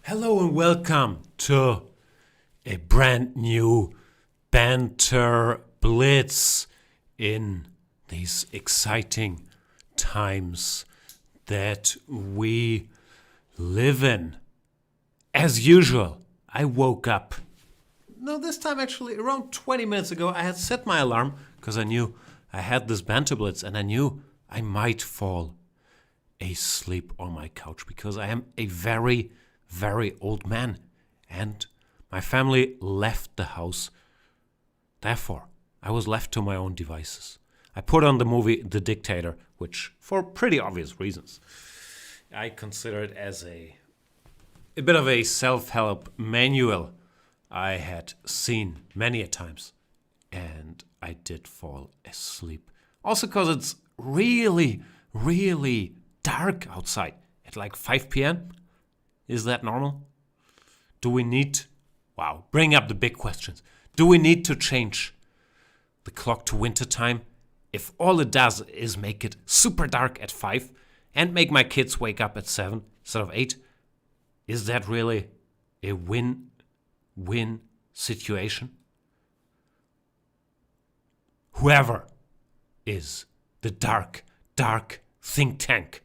Hello and welcome to a brand new Banter Blitz in these exciting times that we live in. As usual, I woke up. No, this time actually around 20 minutes ago I had set my alarm because I knew I had this Banter Blitz and I knew I might fall asleep on my couch because I am a very old man and my family left the house. Therefore, I was left to my own devices. I put on the movie The Dictator, which, for pretty obvious reasons, I consider it as a bit of a self-help manual I had seen many a times, and I did fall asleep. Also because it's really dark outside at like 5 p.m. Is that normal? Do we need... bring up the big questions. Do we need to change the clock to winter time if all it does is make it super dark at 5 and make my kids wake up at 7 instead of 8? Is that really a win-win situation? Whoever is the dark think tank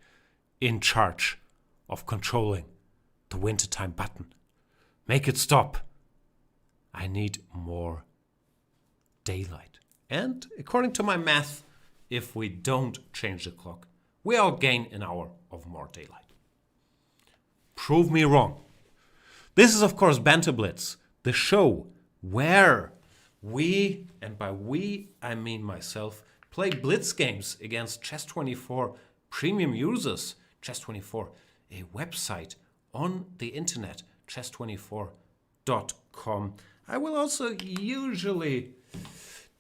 in charge of controlling the wintertime button, make it stop. I need more daylight. And according to my math, if we don't change the clock, we all gain an hour of more daylight. Prove me wrong. This is, of course, Banter Blitz, the show where we, and by we I mean myself, play blitz games against Chess24 premium users. Chess24, a website on the internet, chess24.com. I will also usually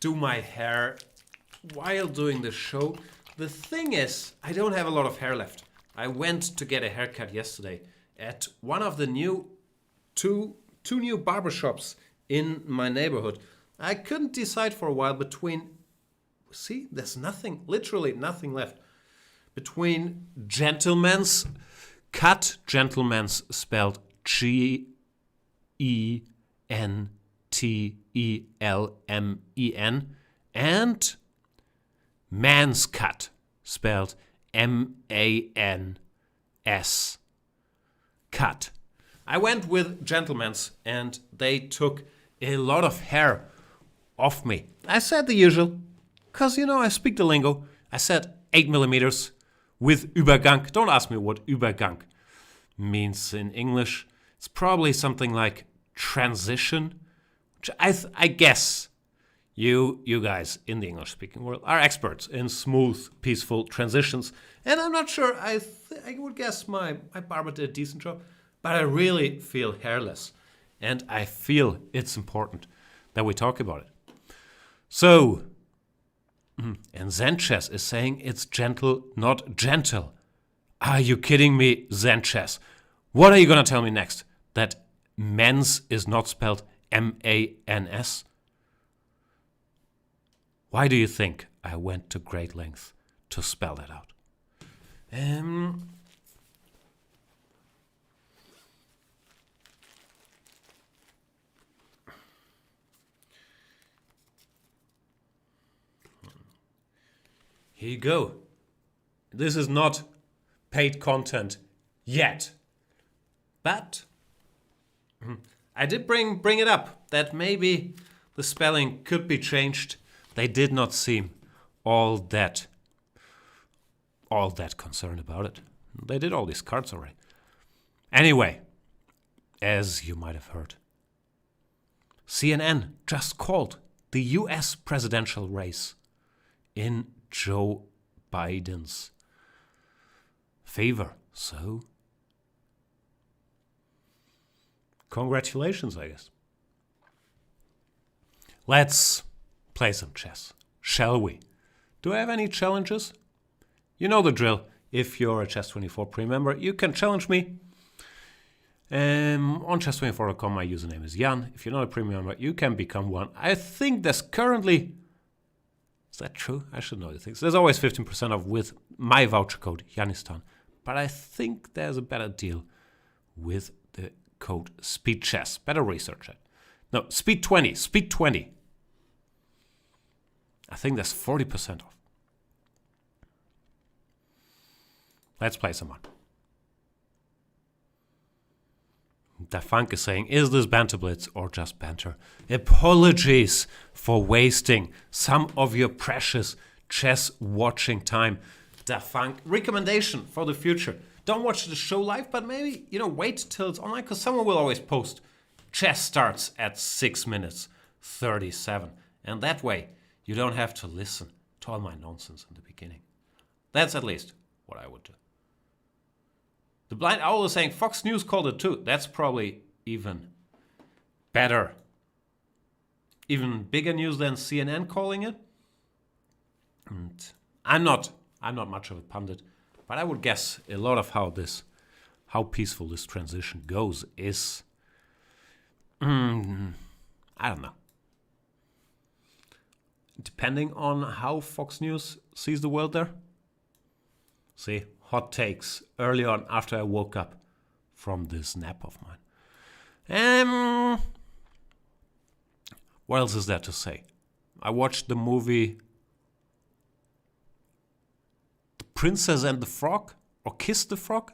do my hair while doing the show. The thing is, I don't have a lot of hair left. I went to get a haircut yesterday at one of the two new barbershops in my neighborhood. I couldn't decide for a while between, see, there's nothing, literally nothing left, between Gentleman's Cut, Gentleman's spelled Gentelmen, and Man's Cut, spelled Mans, cut. I went with Gentleman's and they took a lot of hair off me. I said the usual, because I speak the lingo. I said 8 millimeters with Übergang. Don't ask me what Übergang means in English. It's probably something like transition, which I guess you guys in the English-speaking world are experts in smooth, peaceful transitions. And I'm not sure, I would guess my barber did a decent job, but I really feel hairless. And I feel it's important that we talk about it. So, and Zenchess is saying it's gentle, not gentle. Are you kidding me, Zenchess? What are you going to tell me next? That mens is not spelled M-A-N-S? Why do you think I went to great length to spell that out? Here you go. This is not paid content yet. But I did bring it up that maybe the spelling could be changed. They did not seem all that concerned about it. They did all these cards already. Anyway, as you might have heard, CNN just called the US presidential race in Joe Biden's favor. So, congratulations, I guess. Let's play some chess, shall we? Do I have any challenges? You know the drill. If you're a Chess24 Premium member, you can challenge me. On chess24.com, my username is Jan. If you're not a Premium member, you can become one. I think there's currently... Is that true? I should know the things. There's always 15% off with my voucher code, Janistan. But I think there's a better deal with the code SPEEDCHESS. Better research it. No, Speed20. Speed20. I think that's 40% off. Let's play someone. Da Funk is saying, is this Banter Blitz or just banter? Apologies for wasting some of your precious chess watching time. Da Funk, recommendation for the future. Don't watch the show live, but maybe, wait till it's online, because someone will always post. Chess starts at 6 minutes 37. And that way, you don't have to listen to all my nonsense in the beginning. That's at least what I would do. The Blind Owl is saying Fox News called it too. That's probably even better. Even bigger news than CNN calling it. And I'm not much of a pundit, but I would guess a lot of how peaceful this transition goes is, I don't know. Depending on how Fox News sees the world there. See, hot takes early on after I woke up from this nap of mine. What else is there to say? I watched the movie The Princess and the Frog, or Kiss the Frog.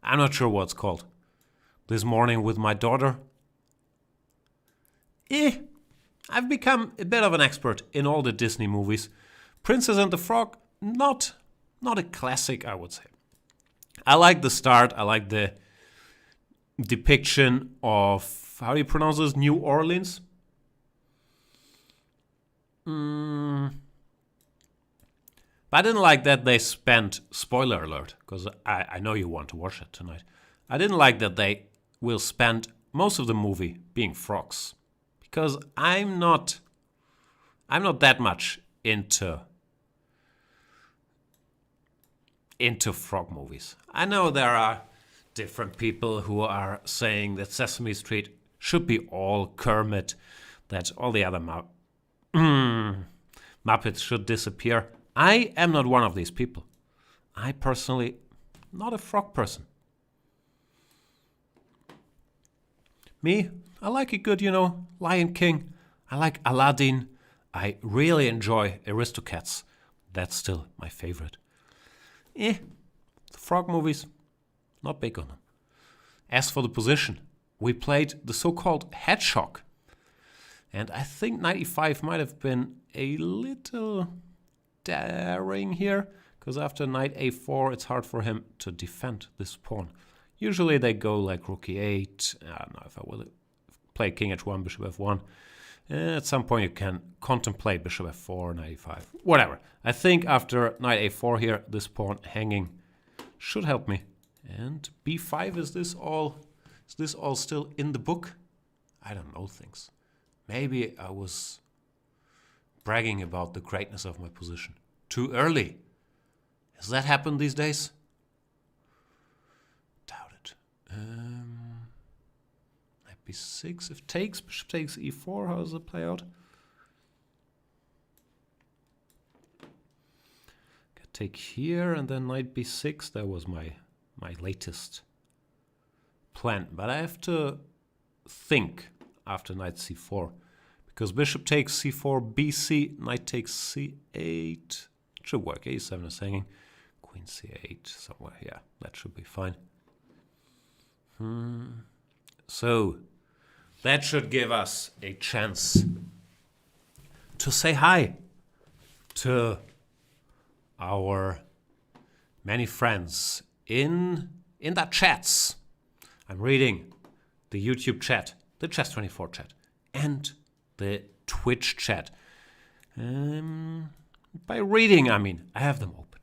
I'm not sure what it's called. This morning with my daughter. I've become a bit of an expert in all the Disney movies. Princess and the Frog, not a classic, I would say. I like the start. I like the depiction of, how do you pronounce this, New Orleans? But I didn't like that they spent, spoiler alert, because I know you want to watch it tonight. I didn't like that they will spend most of the movie being frogs. Because I'm not that much into frog movies. I know there are different people who are saying that Sesame Street should be all Kermit, that all the other Muppets should disappear. I am not one of these people. I personally, not a frog person. Me, I like a good, Lion King. I like Aladdin. I really enjoy Aristocats. That's still my favorite. The frog movies, not big on them. As for the position, we played the so-called hedgehog. And I think 95 might have been a little daring here, because after knight a4, it's hard for him to defend this pawn. Usually they go like rook e8. I don't know if I will play king h1, bishop f1. At some point you can contemplate bishop f4, knight e5, whatever. I think after knight a4 here, this pawn hanging should help me. And b5, is this all still in the book? I don't know things. Maybe I was bragging about the greatness of my position too early. Does that happen these days? Doubt it. Knight b6, if takes, bishop takes e4, how does it play out? Could take here and then knight b6, that was my latest plan. But I have to think after knight c4, because bishop takes c4, bc, knight takes c8, should work, a7 is hanging, queen c8 somewhere, yeah, that should be fine. So, that should give us a chance to say hi to our many friends in the chats. I'm reading the YouTube chat, the Chess24 chat, and the Twitch chat. By reading, I mean I have them open.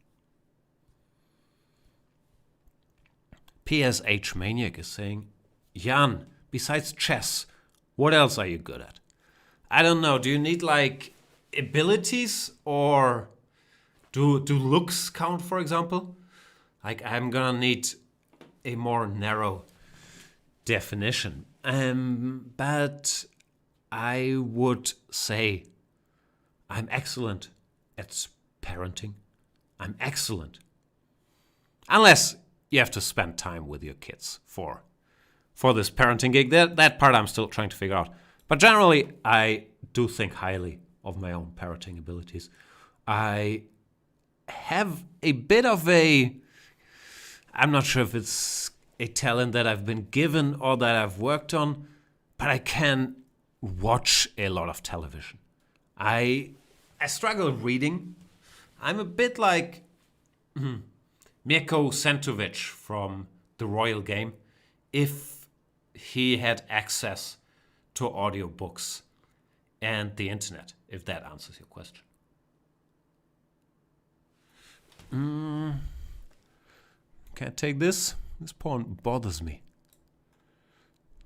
PSH Maniac is saying, Jan, besides chess, what else are you good at? I don't know. Do you need like abilities, or do looks count, for example? Like I'm gonna need a more narrow definition. But I would say I'm excellent at parenting. I'm excellent. Unless you have to spend time with your kids for for this parenting gig. That part I'm still trying to figure out. But generally, I do think highly of my own parenting abilities. I have a bit of I'm not sure if it's a talent that I've been given or that I've worked on, but I can watch a lot of television. I struggle reading. I'm a bit like Mirko Sentovic from The Royal Game, if he had access to audiobooks and the internet, if that answers your question. Can I take this? This pawn bothers me.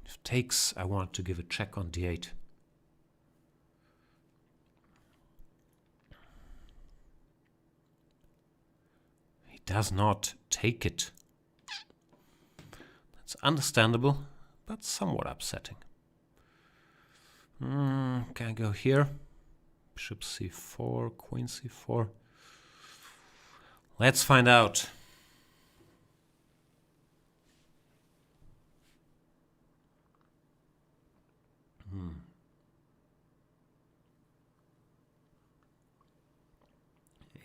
If takes, I want to give a check on d8. He does not take it. That's understandable, but somewhat upsetting. Can I go here? Bishop c4, queen c4. Let's find out.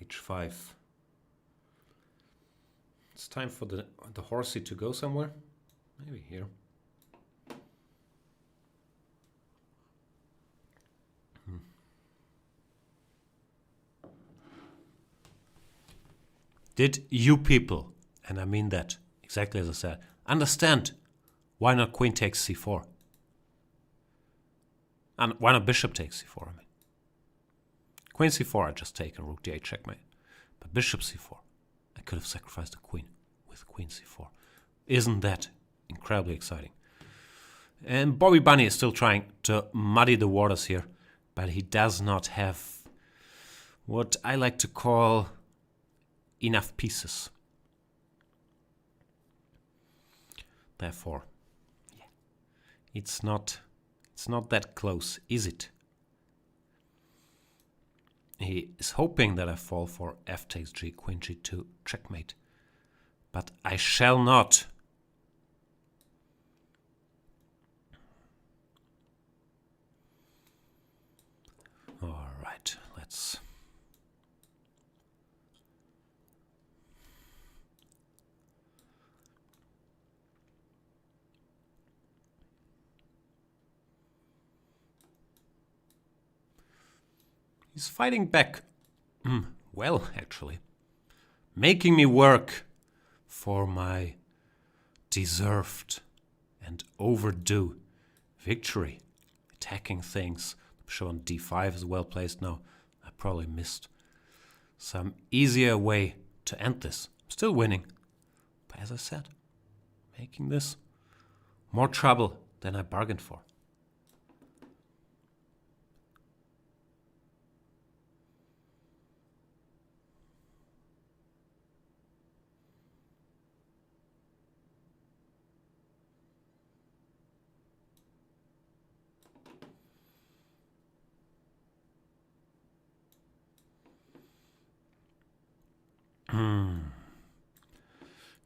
h5. It's time for the horsey to go somewhere. Maybe here. Did you people, and I mean that exactly as I said, understand why not queen takes c4? And why not bishop takes c4? I mean, queen c4 I just take and rook d8 checkmate. But bishop c4, I could have sacrificed the queen with queen c4. Isn't that incredibly exciting? And Bobby Bunny is still trying to muddy the waters here, but he does not have what I like to call enough pieces. Therefore, yeah, it's not that close, is it? He is hoping that I fall for f takes g, queen g2, checkmate. But I shall not. All right, let's... He's fighting back. Well, actually. Making me work for my deserved and overdue victory. Attacking things. Bishop on d5 is well placed now. I probably missed some easier way to end this. I'm still winning. But as I said, making this more trouble than I bargained for.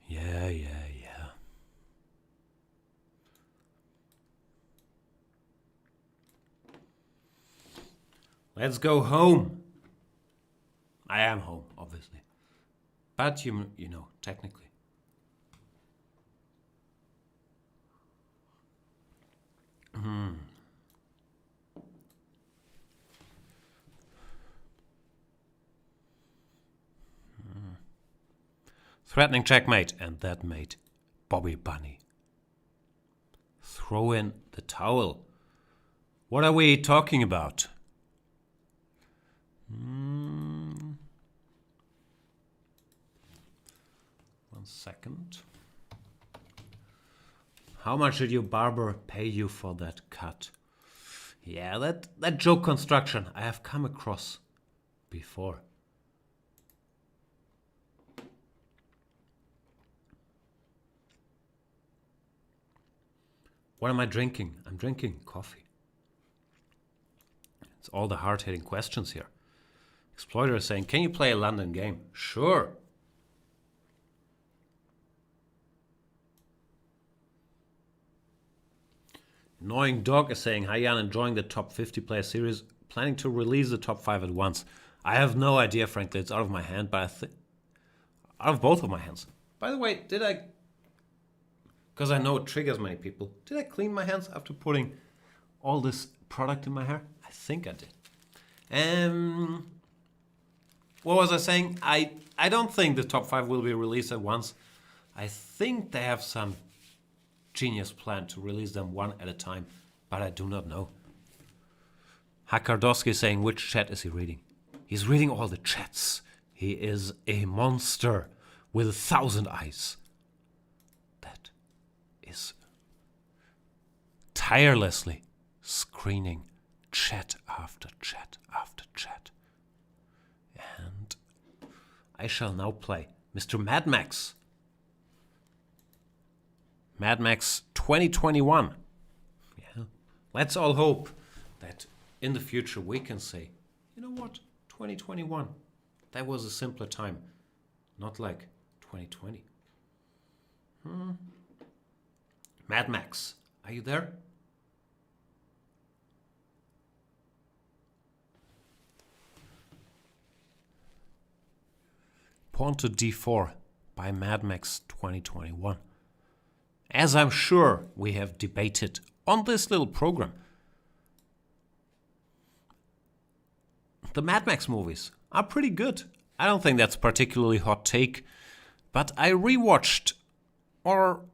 Yeah. Let's go home. I am home, obviously. But you know, technically. Threatening checkmate, and that made Bobby Bunny throw in the towel. What are we talking about? 1 second. How much did your barber pay you for that cut? Yeah, that joke construction I have come across before. What am I drinking? I'm drinking coffee. It's all the hard-hitting questions here. Exploiter is saying, can you play a London game? Sure. Annoying Dog is saying, hi Jan, enjoying the top 50 player series, planning to release the top 5 at once. I have no idea, frankly, it's out of my hand, but I think out of both of my hands. By the way, did I, because I know it triggers many people, did I clean my hands after putting all this product in my hair? I think I did. What was I saying? I don't think the top 5 will be released at once. I think they have some genius plan to release them one at a time, but I do not know. Hakardowski is saying, which chat is he reading? He's reading all the chats. He is a monster with 1,000 eyes. That is tirelessly screening chat after chat after chat. And I shall now play Mr. Mad Max. Mad Max 2021. Yeah. Let's all hope that in the future we can say, you know what, 2021, that was a simpler time. Not like 2020. Mad Max, are you there? Pawn to d4 by Mad Max 2021. As I'm sure we have debated on this little program, the Mad Max movies are pretty good. I don't think that's a particularly hot take, but I rewatched, or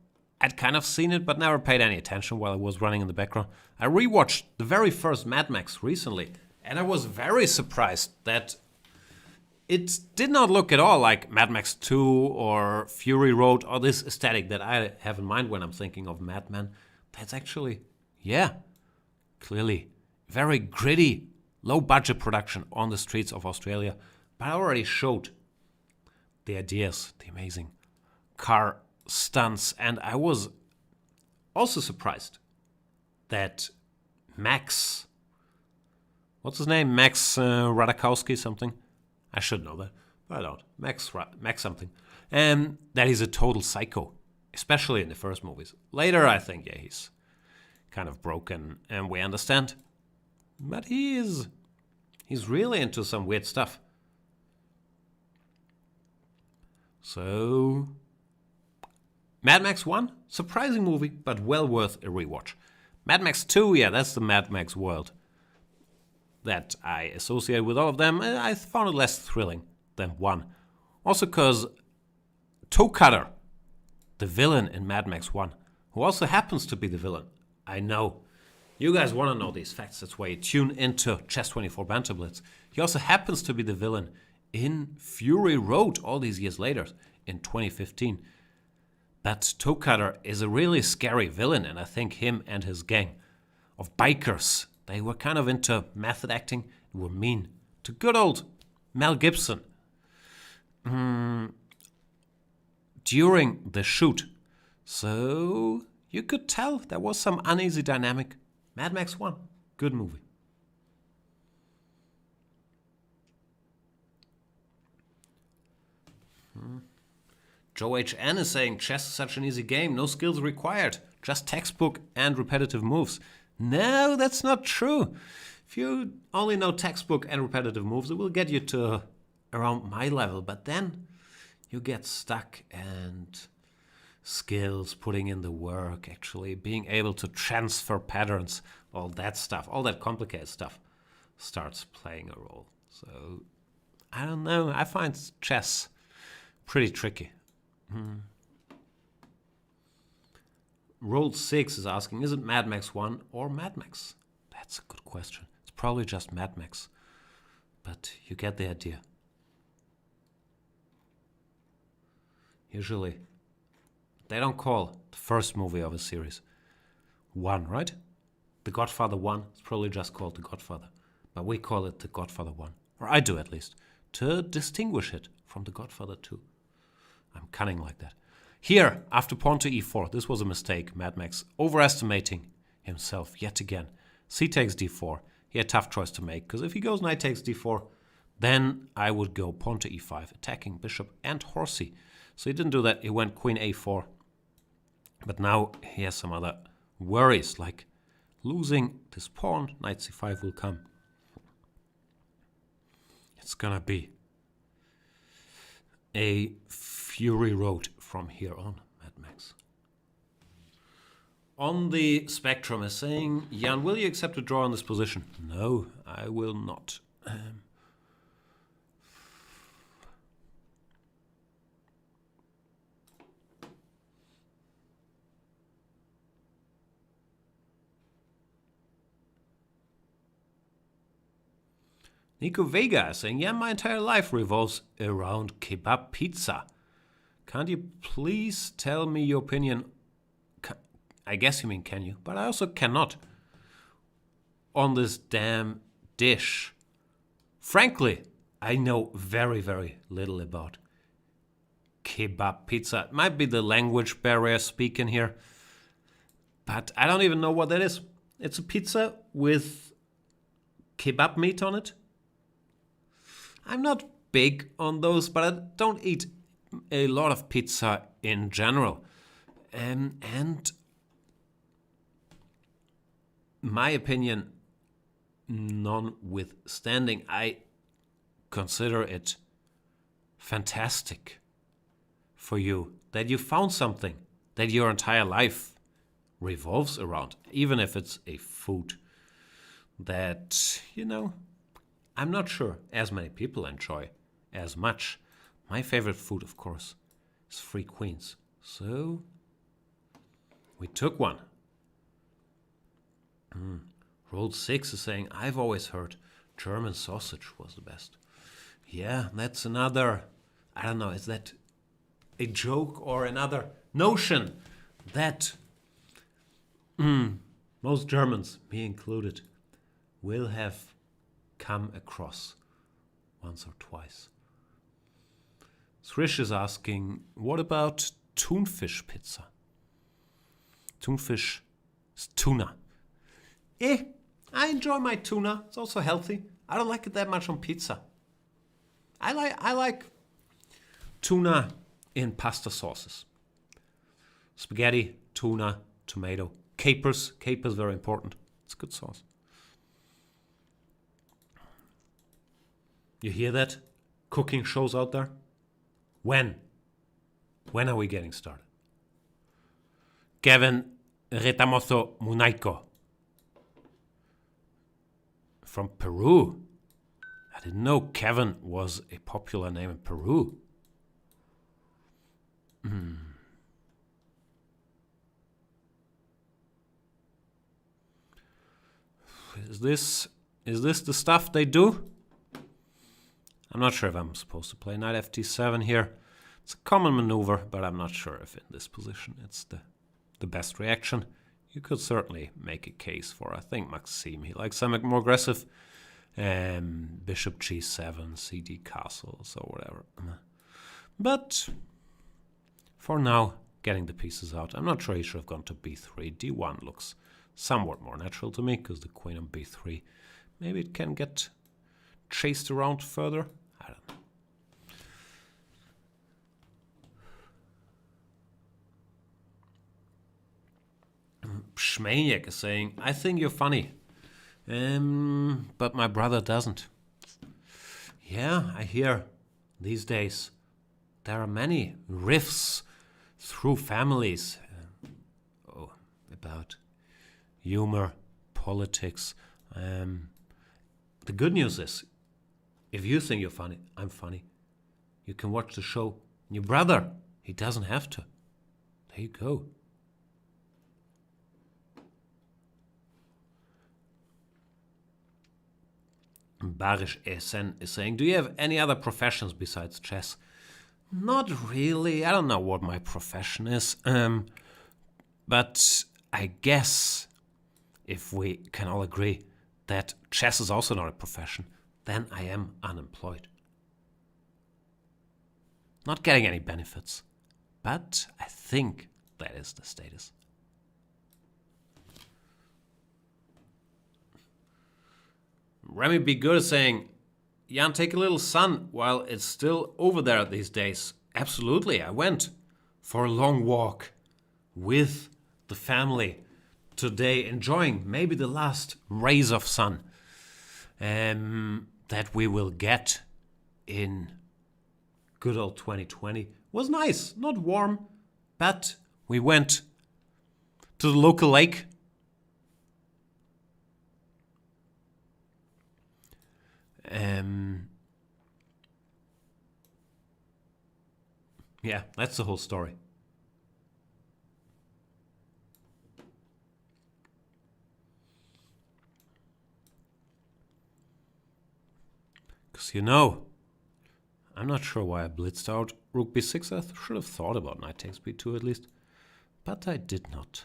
I'd kind of seen it but never paid any attention while it was running in the background. I rewatched the very first Mad Max recently, and I was very surprised that it did not look at all like Mad Max 2 or Fury Road or this aesthetic that I have in mind when I'm thinking of Mad Men. That's actually, yeah, clearly very gritty, low-budget production on the streets of Australia. But I already showed the ideas, the amazing car stunts, and I was also surprised that Max, what's his name? Max Radakowski something? I should know that, but I don't. Max something. That he's a total psycho, especially in the first movies. Later, I think, yeah, he's kind of broken, and we understand. But he's really into some weird stuff. So, Mad Max 1, surprising movie, but well worth a rewatch. Mad Max 2, yeah, that's the Mad Max world that I associate with all of them. I found it less thrilling than 1. Also because Toe Cutter, the villain in Mad Max 1, who also happens to be the villain, I know. You guys want to know these facts, that's why you tune into Chess24 Banter Blitz. He also happens to be the villain in Fury Road all these years later, in 2015. But Toe Cutter is a really scary villain, and I think him and his gang of bikers, they were kind of into method acting, and were mean to good old Mel Gibson. During the shoot. So you could tell there was some uneasy dynamic. Mad Max 1, good movie. Joe HN is saying, chess is such an easy game, no skills required, just textbook and repetitive moves. No, that's not true. If you only know textbook and repetitive moves, it will get you to around my level, but then you get stuck, and skills, putting in the work, actually being able to transfer patterns, all that stuff, all that complicated stuff starts playing a role. So, I don't know, I find chess pretty tricky. Roll 6 is asking, is it Mad Max 1 or Mad Max? That's a good question. It's probably just Mad Max. But you get the idea. Usually, they don't call the first movie of a series 1, right? The Godfather 1 is probably just called The Godfather. But we call it The Godfather 1. Or I do, at least. To distinguish it from The Godfather 2. I'm cunning like that. Here, after pawn to e4, this was a mistake. Mad Max overestimating himself yet again. C takes d4. He had a tough choice to make, because if he goes knight takes d4, then I would go pawn to e5, attacking bishop and horsey. So he didn't do that. He went queen a4. But now he has some other worries, like losing this pawn, knight c5 will come. It's gonna be a fury road from here on, Mad Max. On the spectrum is saying, Jan, will you accept a draw in this position? No, I will not. Nico Vega is saying, yeah, my entire life revolves around kebab pizza. Can't you please tell me your opinion? I guess you mean can you, but I also cannot. On this damn dish. Frankly, I know very, very little about kebab pizza. It might be the language barrier speaking here, but I don't even know what that is. It's a pizza with kebab meat on it. I'm not big on those, but I don't eat a lot of pizza in general. And my opinion, notwithstanding, I consider it fantastic for you that you found something that your entire life revolves around, even if it's a food that, I'm not sure as many people enjoy as much. My favorite food, of course, is Three Queens. So we took one. Roll 6 is saying, I've always heard German sausage was the best. Yeah, that's another, I don't know, is that a joke or another notion that most Germans, me included, will have come across once or twice. Srish is asking, what about Thunfisch pizza? Thunfisch is tuna. I enjoy my tuna. It's also healthy. I don't like it that much on pizza. I like tuna in pasta sauces. Spaghetti, tuna, tomato, capers. Capers very important. It's good sauce. You hear that? Cooking shows out there? When? When are we getting started? Kevin Retamoso Munaiko from Peru. I didn't know Kevin was a popular name in Peru. Is this the stuff they do? I'm not sure if I'm supposed to play knight ft7 here. It's a common maneuver, but I'm not sure if in this position it's the best reaction. You could certainly make a case for, I think, Maxime. He likes something more aggressive. Bishop g7, cd castles, or whatever. But for now, getting the pieces out. I'm not sure he should have gone to b3. d1 looks somewhat more natural to me, because the queen on b3. Maybe it can get chased around further. I don't know. Schmaniak is saying, I think you're funny, but my brother doesn't. Yeah, I hear these days there are many rifts through families about humor, politics. The good news is, if you think you're funny, I'm funny. You can watch the show. Your brother, he doesn't have to. There you go. Barish Esen is saying, do you have any other professions besides chess? Not really. I don't know what my profession is. But I guess if we can all agree that chess is also not a profession, then I am unemployed. Not getting any benefits. But I think that is the status. Remy Be Good is saying, Jan, take a little sun while it's still over there these days. Absolutely, I went for a long walk with the family today, enjoying maybe the last rays of sun that we will get in good old 2020. Was nice, not warm, but we went to the local lake. Yeah, that's the whole story. Because I'm not sure why I blitzed out rook b6. I should have thought about knight takes b2 at least. But I did not.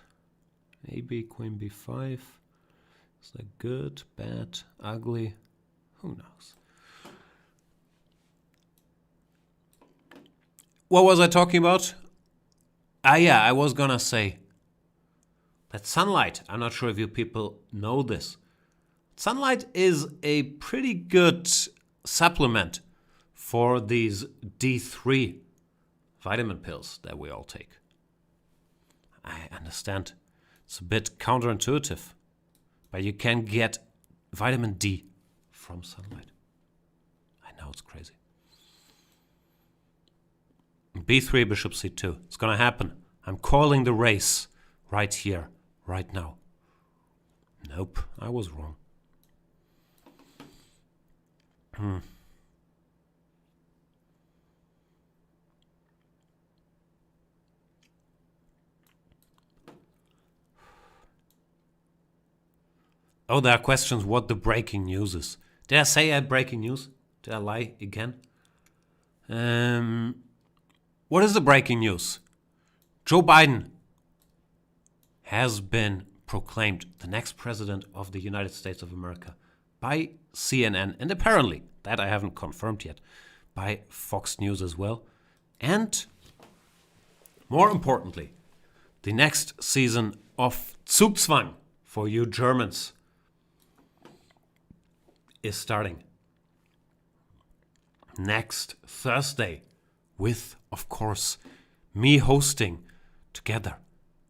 Maybe queen b5. Is that good, bad, ugly? Who knows? What was I talking about? Yeah, I was gonna say that sunlight, I'm not sure if you people know this. Sunlight is a pretty good supplement for these D3 vitamin pills that we all take. I understand it's a bit counterintuitive, but you can get vitamin D from sunlight. I know it's crazy. B3, bishop c2. It's gonna happen. I'm calling the race right here, right now. Nope, I was wrong. Oh, there are questions what the breaking news is. Did I say I had breaking news? Did I lie again? What is the breaking news? Joe Biden has been proclaimed the next president of the United States of America by CNN, and apparently, that I haven't confirmed yet, by Fox News as well. And more importantly, the next season of Zugzwang for you Germans is starting next Thursday with, of course, me hosting together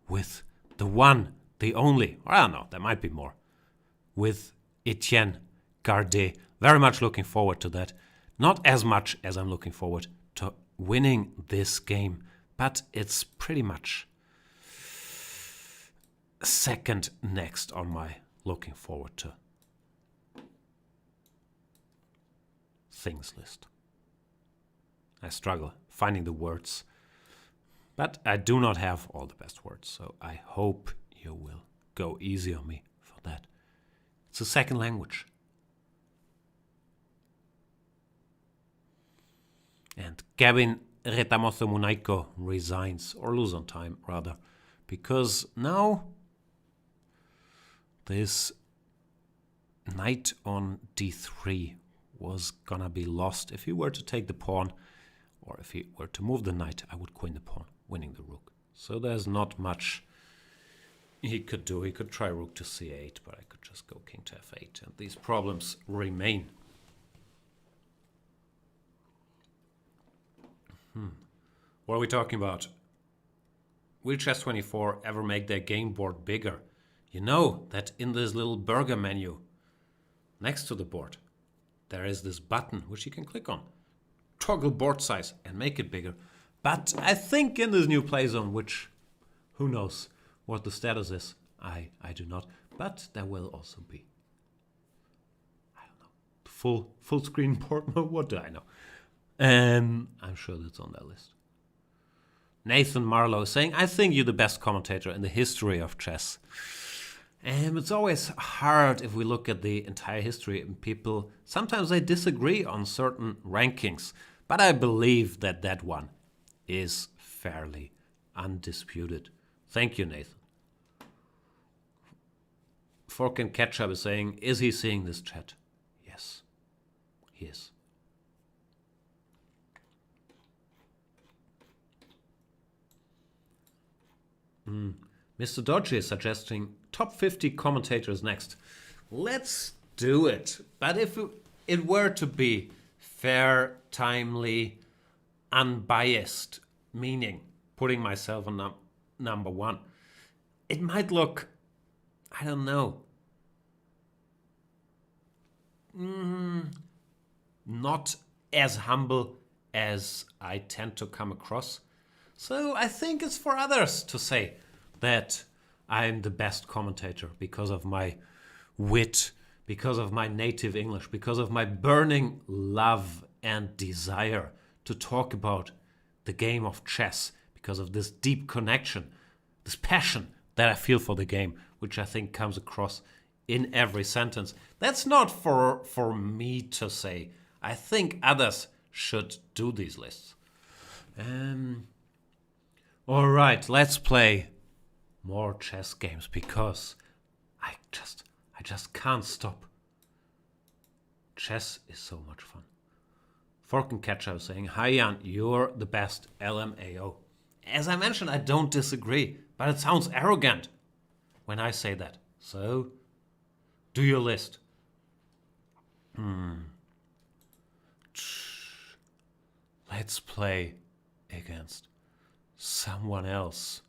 with the one, the only, or I don't know, there might be more, with Etienne Gardet. Very much looking forward to that. Not as much as I'm looking forward to winning this game, but it's pretty much second next on my looking forward to things list. I struggle finding the words, but I do not have all the best words, so I hope you will go easy on me for that. It's a second language. And Gavin Retamoso Munaiko resigns, or lose on time rather, because now this knight on d3 was gonna be lost. If he were to take the pawn, or if he were to move the knight, I would queen the pawn, winning the rook. So there's not much he could do. He could try rook to c8, but I could just go king to f8, and these problems remain. What are we talking about? Will Chess24 ever make their game board bigger? You know that in this little burger menu next to the board, there is this button which you can click on. Toggle board size and make it bigger. But I think in this new play zone, which who knows what the status is, I do not. But there will also be, I don't know, full screen board mode. What do I know? I'm sure that's on that list. Nathan Marlowe saying, I think you're the best commentator in the history of chess. It's always hard if we look at the entire history, and people, sometimes they disagree on certain rankings, but I believe that that one is fairly undisputed. Thank you, Nathan. Fork and Ketchup is saying, is he seeing this chat? Yes, he is. Mr. Dodgy is suggesting top 50 commentators next. Let's do it. But if it were to be fair, timely, unbiased, meaning putting myself on number one, it might look I don't know. Not as humble as I tend to come across. So I think it's for others to say that I'm the best commentator because of my wit, because of my native English, because of my burning love and desire to talk about the game of chess, because of this deep connection, this passion that I feel for the game, which I think comes across in every sentence. That's not for me to say. I think others should do these lists. All right, let's play more chess games because I just can't stop. Chess is so much fun. Fork and Catch, I was saying, hi Jan, you're the best LMAO. As I mentioned, I don't disagree, but it sounds arrogant when I say that. So, do your list. Let's play against someone else.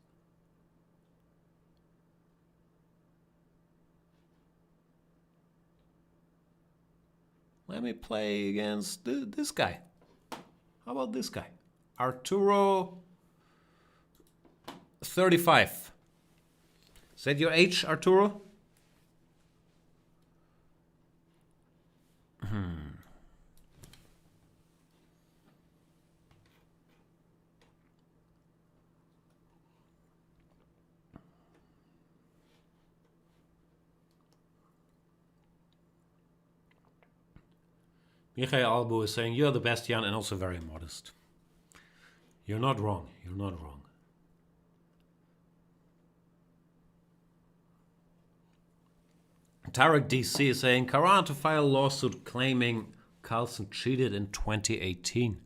Let me play against this guy. How about this guy? Arturo 35. Is that your age, Arturo? Michael Albo is saying, you're the best, Jan, and also very modest. You're not wrong. You're not wrong. Tarek DC is saying, Caruana to file a lawsuit claiming Carlsen cheated in 2018.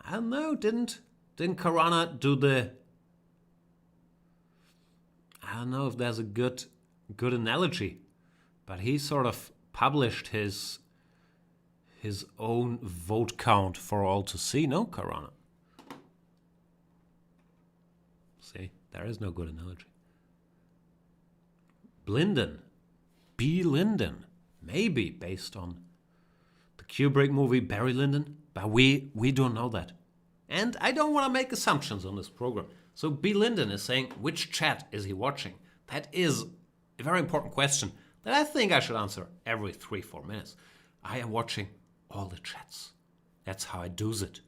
I don't know, didn't Caruana do the... I don't know if there's a good analogy, but he sort of published his own vote count for all to see, no, Caruana? See, there is no good analogy. Blinden. B. Lyndon. Maybe based on the Kubrick movie Barry Lyndon, but we don't know that. And I don't want to make assumptions on this program. So B. Lyndon is saying, which chat is he watching? That is a very important question that I think I should answer every 3-4 minutes. I am watching all the chats. That's how I do it.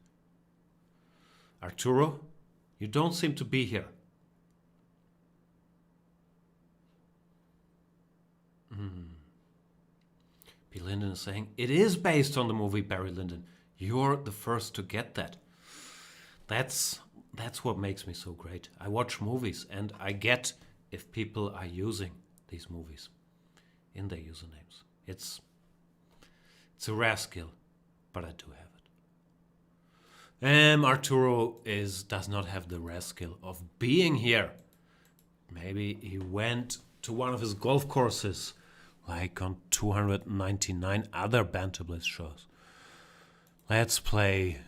Arturo, you don't seem to be here. B. Lyndon is saying, it is based on the movie Barry Lyndon. You're the first to get that. That's what makes me so great. I watch movies and I get if people are using these movies in their usernames. It's a rare skill, but I do have it. Arturo does not have the rare skill of being here. Maybe he went to one of his golf courses, like on 299 other Banter Blitz shows. Let's play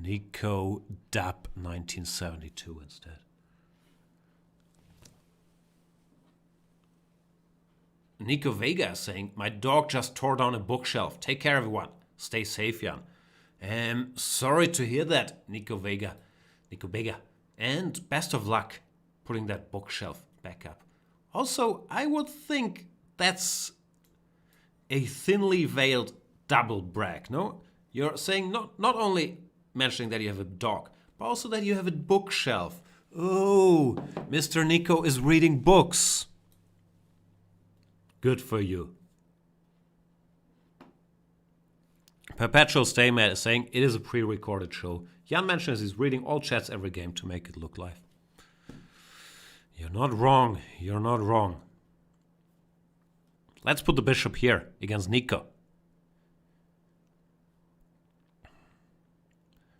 Nico Dub 1972 instead. Nico Vega is saying, my dog just tore down a bookshelf. Take care, everyone. Stay safe, Jan. Sorry to hear that, Nico Vega. And best of luck putting that bookshelf back up. Also, I would think that's a thinly veiled double brag, no? You're saying not only mentioning that you have a dog, but also that you have a bookshelf. Oh, Mr. Nico is reading books. Good for you. Perpetual Staymat is saying it is a pre-recorded show. Jan mentions he's reading all chats every game to make it look live. You're not wrong. You're not wrong. Let's put the bishop here against Nico.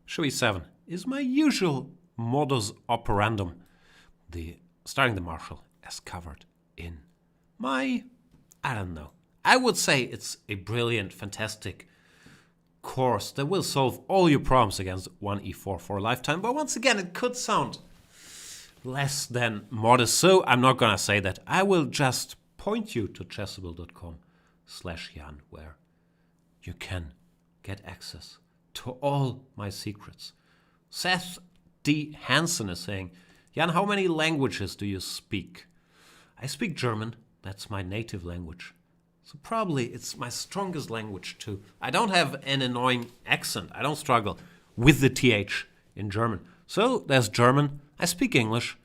Bishop e7 is my usual modus operandum. Starting the marshal as covered in my... I don't know. I would say it's a brilliant, fantastic course that will solve all your problems against 1e4 for a lifetime. But once again, it could sound less than modest. So I'm not going to say that. I will just point you to chessable.com/Jan, where you can get access to all my secrets. Seth D. Hansen is saying, Jan, how many languages do you speak? I speak German. That's my native language. So probably it's my strongest language too. I don't have an annoying accent. I don't struggle with the TH in German. So there's German. I speak English.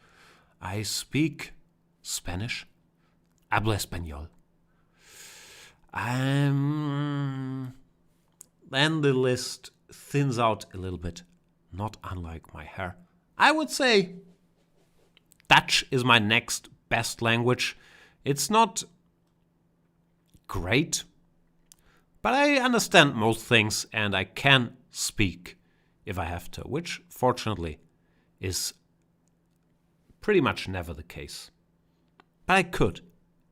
I speak Spanish. Hablo español. Then the list thins out a little bit, not unlike my hair. I would say Dutch is my next best language. It's not great, but I understand most things and I can speak if I have to, which fortunately is pretty much never the case. But I could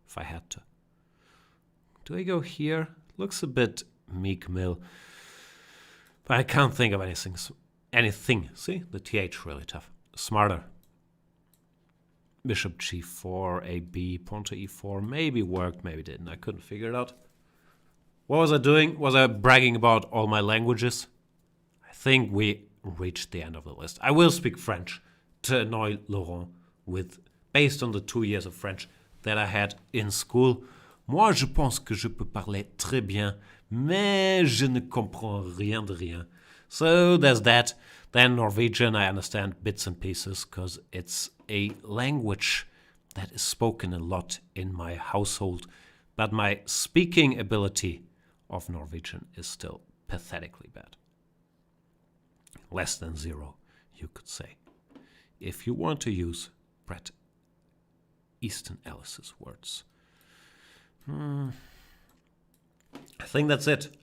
if I had to. Do I go here? Looks a bit Meek Mill, but I can't think of anything. See, the TH really tough. Smarter. Bishop g4, ab, pawn to e4. Maybe worked, maybe didn't. I couldn't figure it out. What was I doing? Was I bragging about all my languages? I think we reached the end of the list. I will speak French to annoy Laurent based on the 2 years of French that I had in school. Moi, je pense que je peux parler très bien, mais je ne comprends rien de rien. So there's that. Then Norwegian, I understand bits and pieces because it's a language that is spoken a lot in my household. But my speaking ability of Norwegian is still pathetically bad. Less than 0, you could say. If you want to use Bret Easton Ellis's words. I think that's it.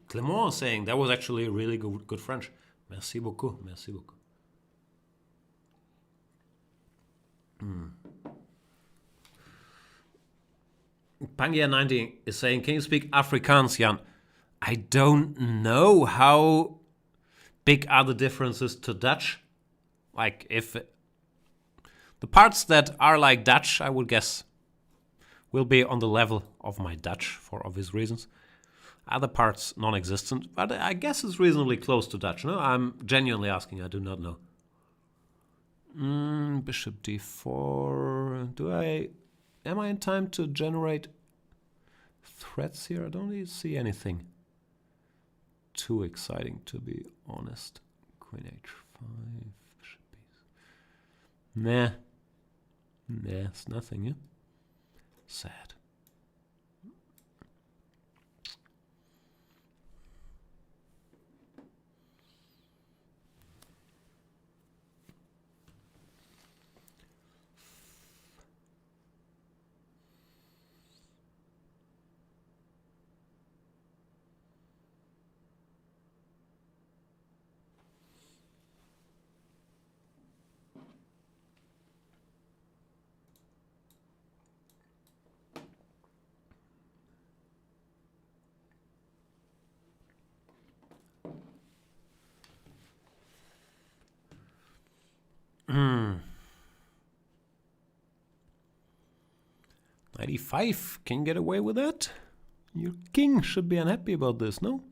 Clément is saying that was actually really good French. Merci beaucoup, merci beaucoup. Pangia90 is saying, can you speak Afrikaans, Jan? I don't know how big are the differences to Dutch. Like if the parts that are like Dutch, I would guess, will be on the level of my Dutch for obvious reasons. Other parts non-existent, but I guess it's reasonably close to Dutch. No, I'm genuinely asking. I do not know. Bishop d4. Am I in time to generate threats here? I don't really see anything too exciting, to be honest. Queen h5, bishop b. Nah, it's nothing. Yeah, sad. Knight 5 can get away with that. Your king should be unhappy about this, no?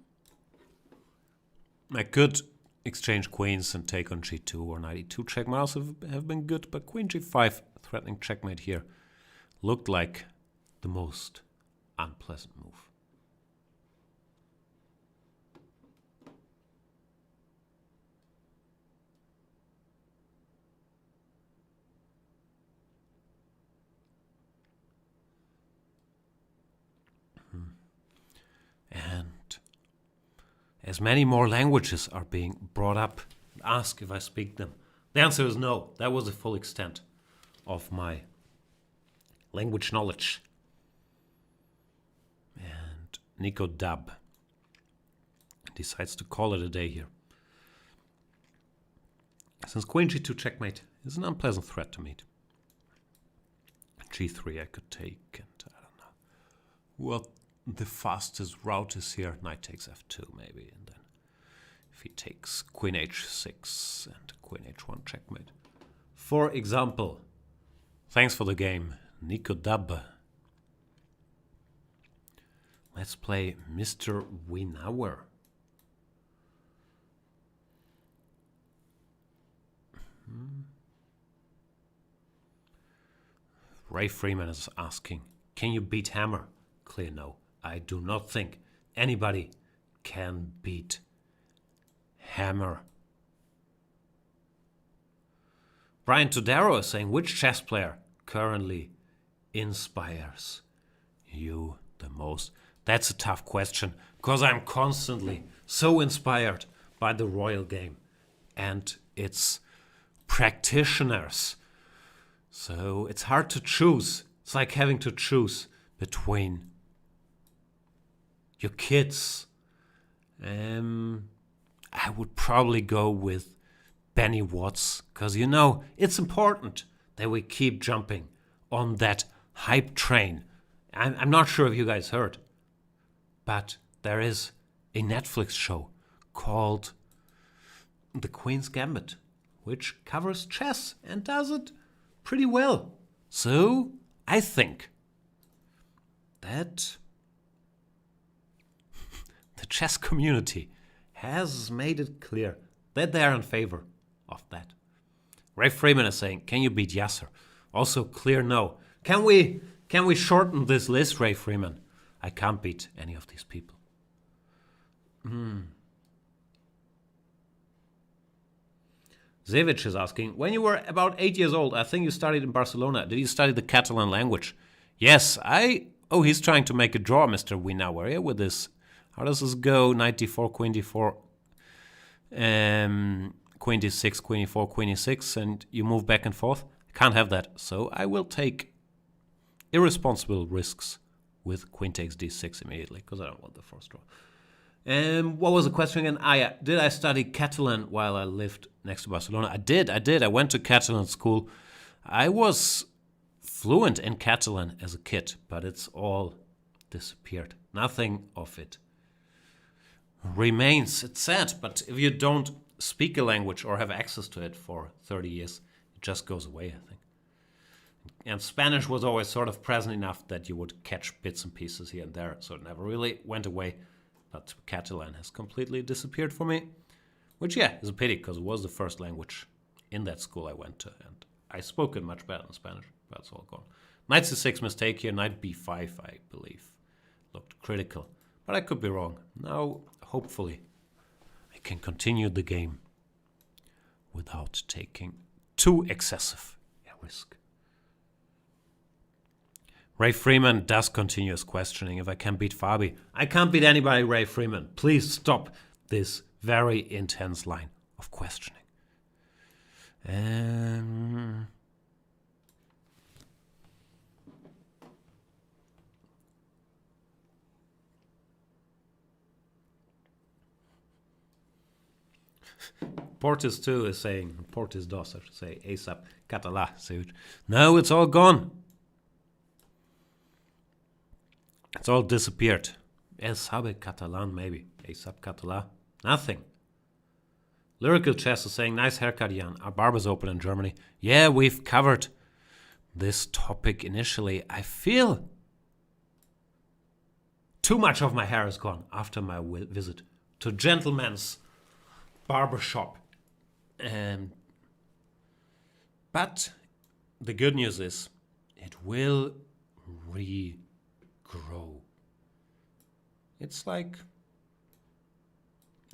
I could exchange queens and take on g2 or knight e2 check might also have been good, but queen g5 threatening checkmate here looked like the most unpleasant move. And as many more languages are being brought up, ask if I speak them. The answer is no. That was the full extent of my language knowledge. And Nico Dub decides to call it a day here. Since queen g2 checkmate is an unpleasant threat to meet. g3 I could take, and I don't know what the fastest route is here. Knight takes f2 maybe, and then if he takes queen h6 and queen h1 checkmate, For example, thanks for the game, Nico Dub. Let's play Mr. Winauer. Ray Freeman is asking, can you beat Hammer? Clear no. I do not think anybody can beat Hammer. Brian Todaro is saying, which chess player currently inspires you the most? That's a tough question, because I'm constantly so inspired by the Royal game and its practitioners. So it's hard to choose. It's like having to choose between your kids. I would probably go with Benny Watts, because it's important that we keep jumping on that hype train. I'm not sure if you guys heard, but there is a Netflix show called The Queen's Gambit, which covers chess and does it pretty well. So I think that the chess community has made it clear that they are in favor of that. Ray Freeman is saying, can you beat Yasser? Also clear no. Can we shorten this list, Ray Freeman? I can't beat any of these people. Zevic is asking, when you were about 8 years old, I think you studied in Barcelona. Did you study the Catalan language? Yes, he's trying to make a draw, Mr. Winauer, yeah, with this. How does this go? Knight d4, queen d4, queen d6, queen e4, queen e6, and you move back and forth. I can't have that, so I will take irresponsible risks with queen takes d6 immediately, because I don't want the first draw. What was the question again? Yeah. Did I study Catalan while I lived next to Barcelona? I did. I went to Catalan school. I was fluent in Catalan as a kid, but it's all disappeared. Nothing of it remains. It's sad, but if you don't speak a language or have access to it for 30 years, it just goes away, I think. And Spanish was always sort of present enough that you would catch bits and pieces here and there, so it never really went away. But Catalan has completely disappeared for me, which, is a pity, because it was the first language in that school I went to, and I spoke it much better than Spanish, but it's all gone. Knight c6 mistake here, knight b5, I believe. Looked critical, but I could be wrong. Now, hopefully, I can continue the game without taking too excessive a risk. Ray Freeman does continue his questioning if I can beat Fabi. I can't beat anybody, Ray Freeman. Please stop this very intense line of questioning. Portis 2 is saying, Portis 2, I should say, ASAP, Catala. No, it's all gone. It's all disappeared. El sabe Catalan, maybe. ASAP Catala. Nothing. Lyrical Chess is saying, nice haircut, Jan. Are barbers open in Germany? Yeah, we've covered this topic initially. I feel too much of my hair is gone after my visit to Gentleman's Barbershop. But the good news is it will regrow. It's like,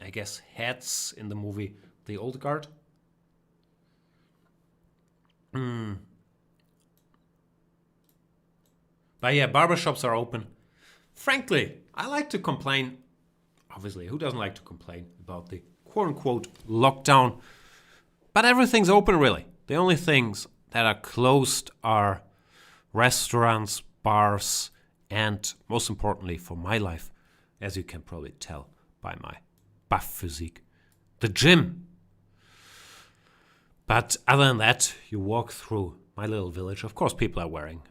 I guess, heads in the movie The Old Guard. But yeah, barbershops are open. Frankly, I like to complain. Obviously, who doesn't like to complain about the quote-unquote lockdown? But everything's open, really. The only things that are closed are restaurants, bars, and most importantly for my life, as you can probably tell by my buff physique, the gym. But other than that, you walk through my little village. Of course, people are wearing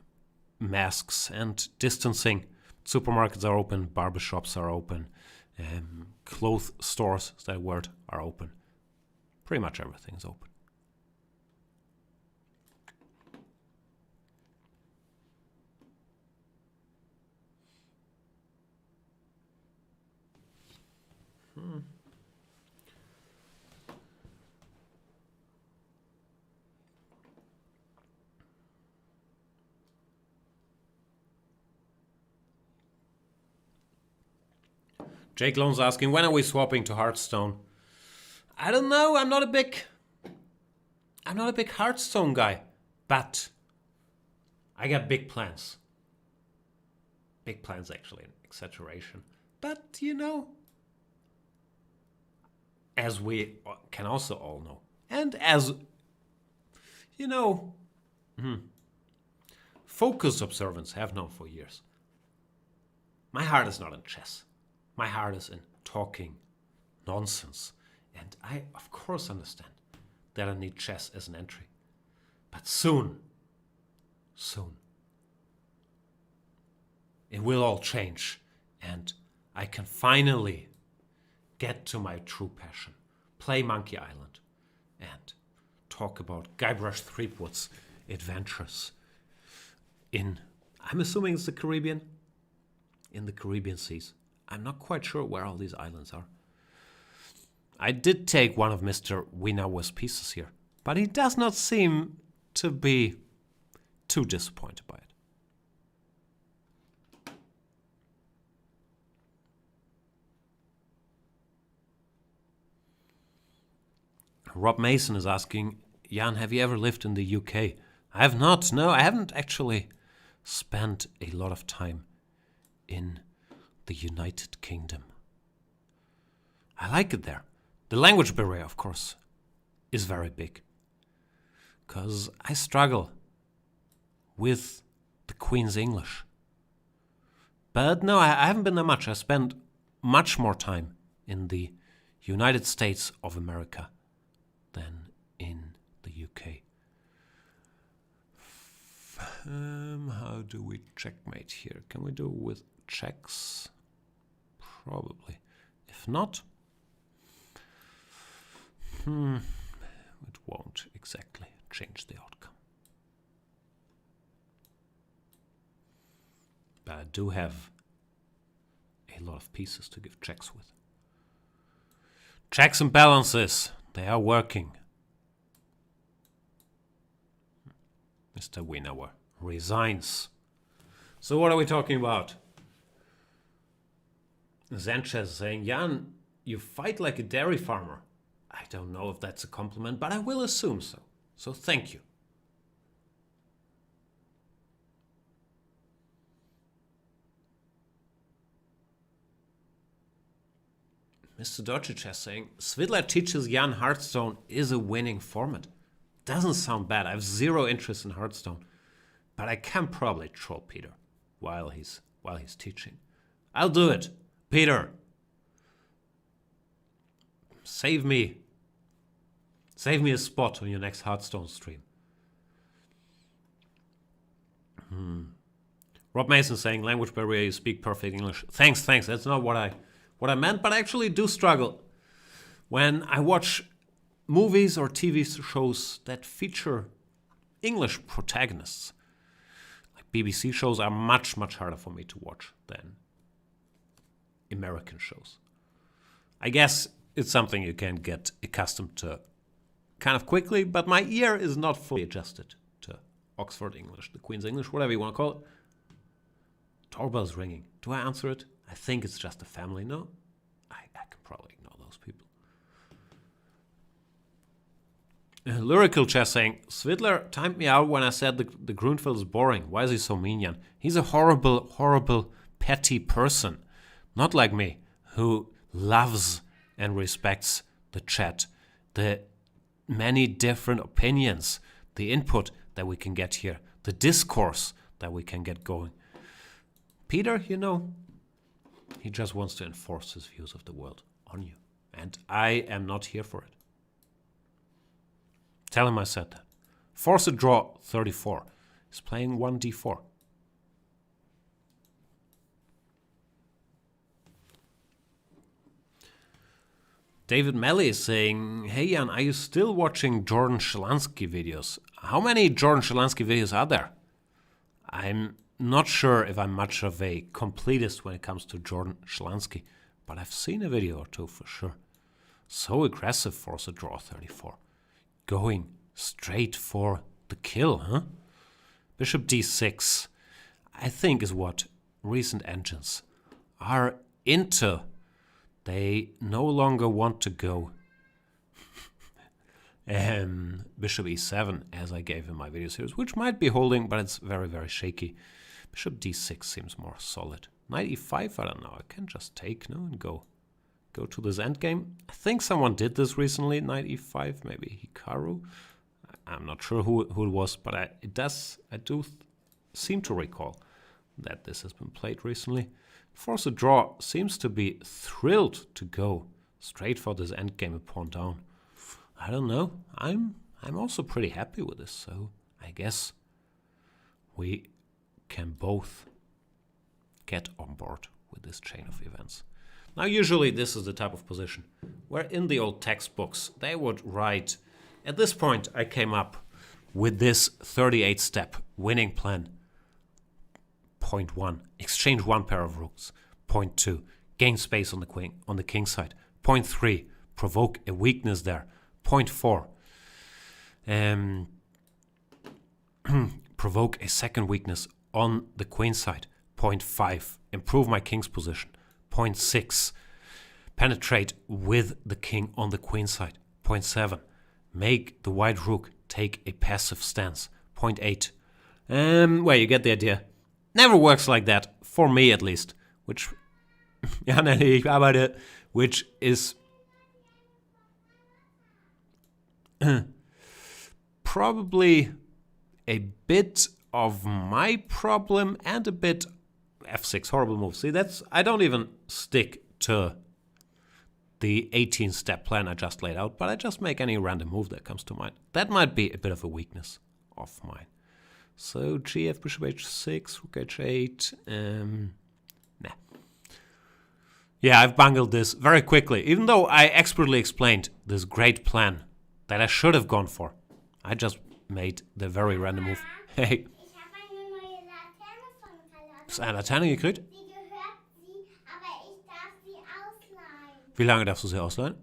masks and distancing. Supermarkets are open, barbershops are open, clothes stores, that word, are open. Pretty much everything is open. Jake Lone's asking, when are we swapping to Hearthstone? I don't know. I'm not a big Hearthstone guy, but I got big plans. Big plans, actually, exaggeration. But, as we can also all know, and as, focus observants have known for years, my heart is not in chess. My heart is in talking nonsense. And I, of course, understand that I need chess as an entry. But soon, it will all change. And I can finally get to my true passion. Play Monkey Island. And talk about Guybrush Threepwood's adventures in, I'm assuming it's the Caribbean? In the Caribbean seas. I'm not quite sure where all these islands are. I did take one of Mr. Wiener's pieces here, but he does not seem to be too disappointed by it. Rob Mason is asking, Jan, have you ever lived in the UK? I have not. No, I haven't actually spent a lot of time in the United Kingdom. I like it there. The language barrier, of course, is very big. Because I struggle with the Queen's English. But no, I haven't been there much. I spent much more time in the United States of America than in the UK. How do we checkmate here? Can we do it with checks? Probably. If not, it won't exactly change the outcome. But I do have a lot of pieces to give checks with. Checks and balances, they are working. Mr. Wiener resigns. So what are we talking about? Sanchez saying, Jan, you fight like a dairy farmer. I don't know if that's a compliment, but I will assume so. So thank you. Mr. Docic is saying, Svidler teaches Jan Hearthstone is a winning format. Doesn't sound bad. I have zero interest in Hearthstone. But I can probably troll Peter while he's teaching. I'll do it. Peter, save me a spot on your next Hearthstone stream. Rob Mason saying, language barrier, you speak perfect English. Thanks. That's not what I meant, but I actually do struggle when I watch movies or TV shows that feature English protagonists. Like BBC shows are much, much harder for me to watch than American shows. I guess it's something you can get accustomed to kind of quickly, but my ear is not fully adjusted to Oxford English, the Queen's English, whatever you want to call it. Doorbell's ringing. Do I answer it? I think it's just a family. No? I can probably ignore those people. Lyrical Chess saying, Svidler timed me out when I said the Grunfeld is boring. Why is he so mean, Jan? He's a horrible, horrible, petty person. Not like me, who loves and respects the chat, the many different opinions, the input that we can get here, the discourse that we can get going. Peter, he just wants to enforce his views of the world on you. And I am not here for it. Tell him I said that. Force a draw 34. He's playing 1d4. David Melly is saying, hey Jan, are you still watching Jordan Shalansky videos? How many Jordan Shalansky videos are there? I'm not sure if I'm much of a completist when it comes to Jordan Shalansky, but I've seen a video or two for sure. So aggressive force a draw 34. Going straight for the kill, huh? Bishop d6, I think, is what recent engines are into. They no longer want to go Bishop e7, as I gave in my video series, which might be holding, but it's very, very shaky. Bishop d6 seems more solid. Knight e5, I don't know. I can just take, no, and go to this endgame. I think someone did this recently, knight e5, maybe Hikaru. I'm not sure who it was, but I do seem to recall that this has been played recently. Force a draw seems to be thrilled to go straight for this endgame, a pawn down. I don't know. I'm also pretty happy with this, so I guess we can both get on board with this chain of events. Now, usually this is the type of position where in the old textbooks they would write, at this point I came up with this 38-step winning plan. Point 1, exchange one pair of rooks. Point 2, gain space on the king side. Point 3, provoke a weakness there. Point 4, provoke a second weakness on the queen side. Point 5, improve my king's position. Point 6, penetrate with the king on the queen side. Point 7, make the white rook take a passive stance. Point 8, well, you get the idea. Never works like that, for me at least. Which, which is probably a bit of my problem and a bit f6, horrible move. See, I don't even stick to the 18-step plan I just laid out, but I just make any random move that comes to mind. That might be a bit of a weakness of mine. So gf, bishop h6, rook h8, nah. Yeah, I've bungled this very quickly, even though I expertly explained this great plan that I should have gone for. I just made the very random move. Hey. Ich habe eine neue Laterne von Carlotta. Hast du eine Laterne gekriegt? Sie gehört sie, aber ich darf sie ausleihen. Wie lange darfst du sie ausleihen?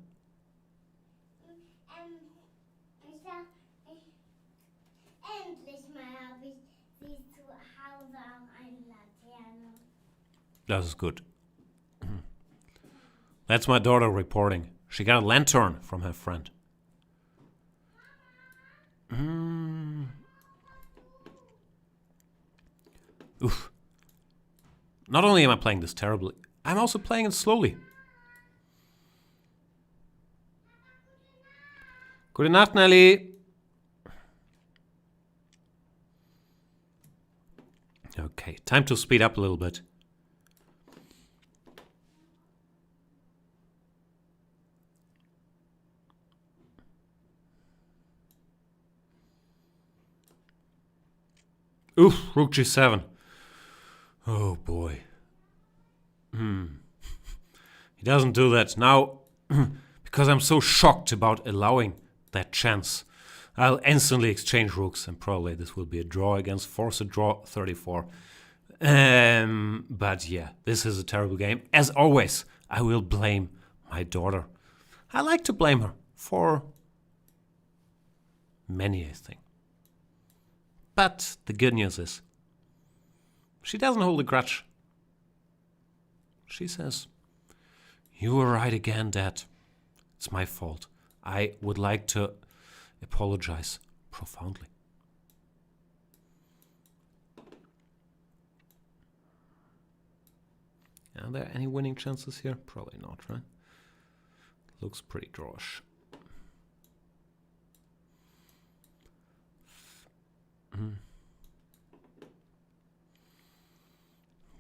Endlich mal habe ich sie zu Hause auch eine Laterne. Das ist gut. That's my daughter reporting. She got a lantern from her friend. Oof. Not only am I playing this terribly, I'm also playing it slowly. Gute Nacht, Nelly. Okay, time to speed up a little bit. Oof, rook g7. Oh boy. He doesn't do that. Now, because I'm so shocked about allowing that chance, I'll instantly exchange rooks, and probably this will be a draw against force a draw 34. But yeah, this is a terrible game. As always, I will blame my daughter. I like to blame her for many a thing. But the good news is, she doesn't hold a grudge. She says, "You were right again, Dad. It's my fault. I would like to apologize profoundly." Are there any winning chances here? Probably not, right? Looks pretty drawish.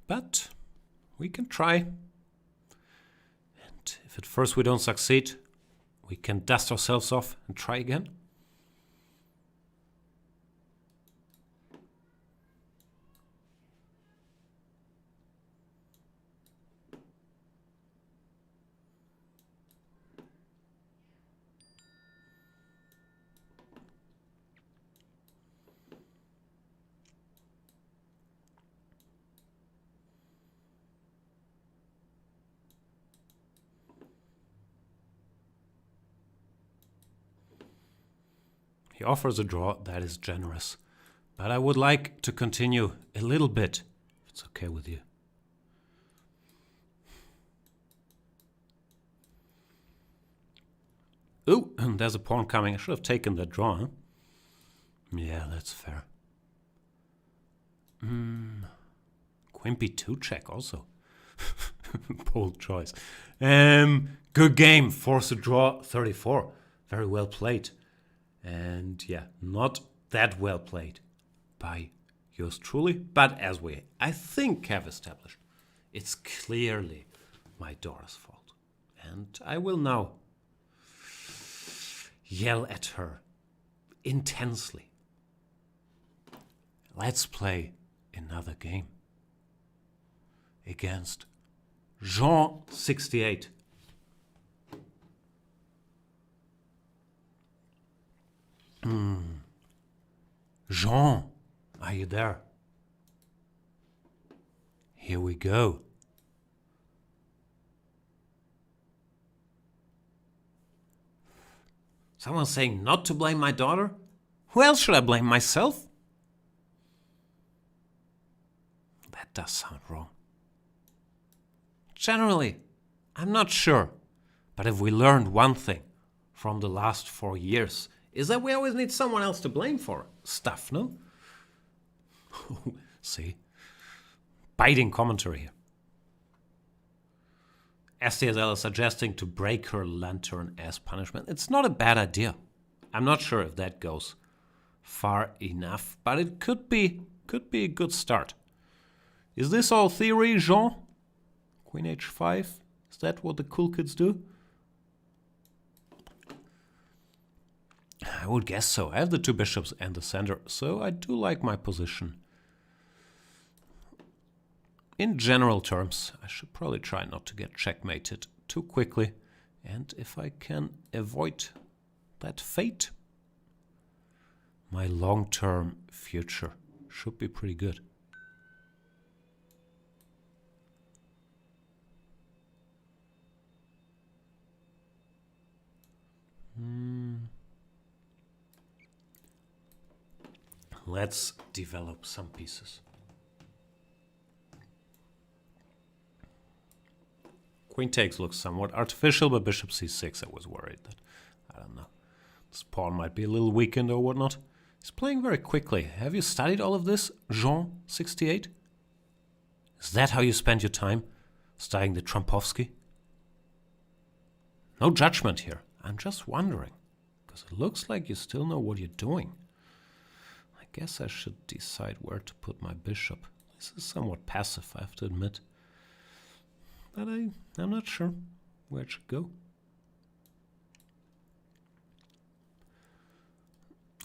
But we can try. And if at first we don't succeed, we can dust ourselves off and try again. He offers a draw. That is generous. But I would like to continue a little bit, if it's okay with you. Ooh, there's a pawn coming. I should have taken that draw, huh? Yeah, that's fair. Queen b2 check also. Bold choice. Good game. Force a draw, 34. Very well played. And yeah, not that well played by yours truly. But as we, I think, have established, it's clearly my daughter's fault. And I will now yell at her intensely. Let's play another game against Jean 68. Jean, are you there? Here we go. Someone's saying not to blame my daughter? Who else should I blame? Myself? That does sound wrong. Generally, I'm not sure. But if we learned one thing from the last 4 years, is that we always need someone else to blame for stuff, no? See? Biting commentary here. STSL is suggesting to break her lantern as punishment. It's not a bad idea. I'm not sure if that goes far enough, but it could be a good start. Is this all theory, Jean? Queen h5? Is that what the cool kids do? I would guess so. I have the 2 bishops and the center, so I do like my position. In general terms, I should probably try not to get checkmated too quickly. And if I can avoid that fate, my long-term future should be pretty good. Let's develop some pieces. Queen takes looks somewhat artificial, but bishop c6, I was worried that, I don't know, this pawn might be a little weakened or whatnot. He's playing very quickly. Have you studied all of this, Jean 68? Is that how you spend your time, studying the Trumpovsky? No judgment here. I'm just wondering, because it looks like you still know what you're doing. I guess I should decide where to put my bishop. This is somewhat passive, I have to admit. But I'm not sure where it should go.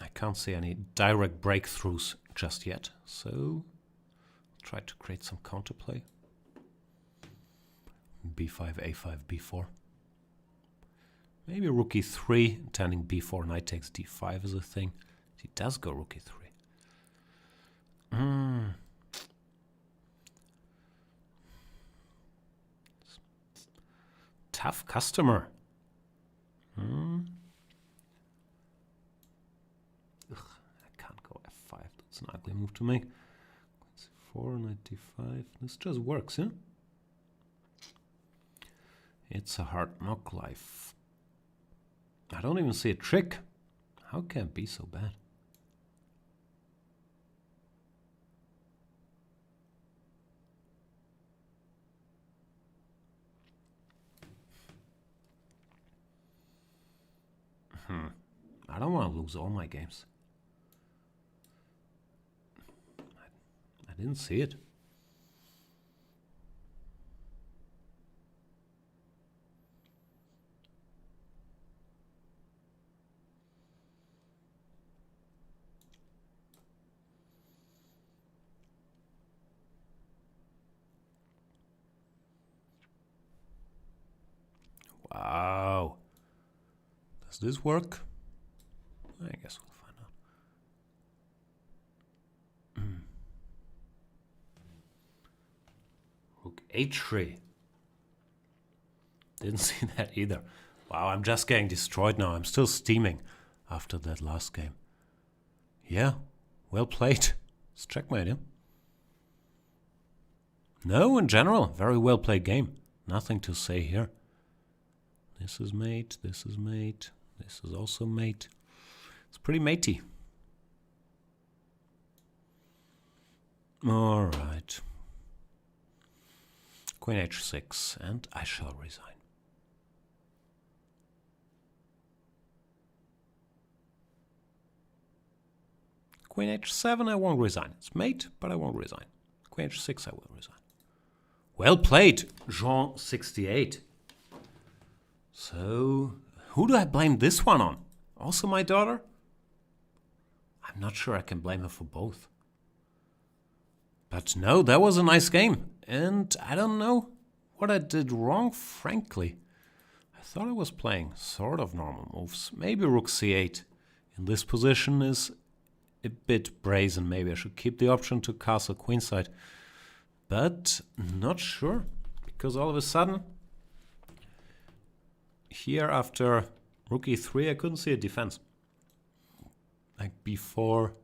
I can't see any direct breakthroughs just yet, so I'll try to create some counterplay. b5, a5, b4. Maybe rook e3, intending b4, knight takes d5 is a thing. He does go rook e3. Tough customer. Ugh, I can't go f5. That's an ugly move to make. c4, knight d5. This just works, yeah? It's a hard knock life. I don't even see a trick. How can it be so bad? I don't want to lose all my games. I didn't see it. Wow. Does this work? I guess we'll find out. Rook h3. Didn't see that either. Wow, I'm just getting destroyed now. I'm still steaming after that last game. Yeah, well played. It's checkmate, yeah? No, in general, very well played game. Nothing to say here. This is mate, this is mate, this is also mate. It's pretty matey. Alright. Queen h6, and I shall resign. Queen h7, I won't resign. It's mate, but I won't resign. Queen h6, I will resign. Well played, Jan 68. So, who do I blame this one on? Also my daughter? I'm not sure I can blame her for both. But no, that was a nice game. And I don't know what I did wrong, frankly. I thought I was playing sort of normal moves. Maybe rook c8 in this position is a bit brazen. Maybe I should keep the option to castle queenside. But not sure, because all of a sudden, here after rook e3, I couldn't see a defense. Like before,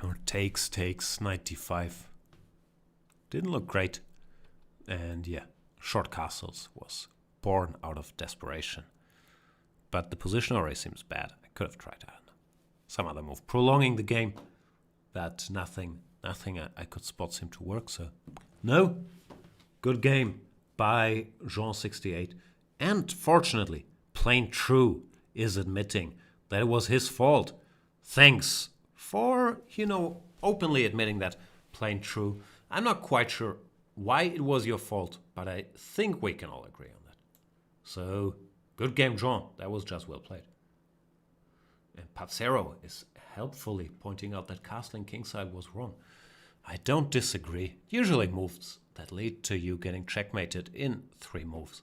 or takes, knight d5. Didn't look great. And yeah, short castles was born out of desperation. But the position already seems bad. I could have tried some other move, prolonging the game. But nothing I could spot seemed to work. So no, good game by Jan 68. And fortunately, Plain True is admitting that it was his fault. Thanks for, openly admitting that, Plain True. I'm not quite sure why it was your fault, but I think we can all agree on that. So, good game, Jan. That was just well played. And Pazzero is helpfully pointing out that castling kingside was wrong. I don't disagree. Usually moves that lead to you getting checkmated in 3 moves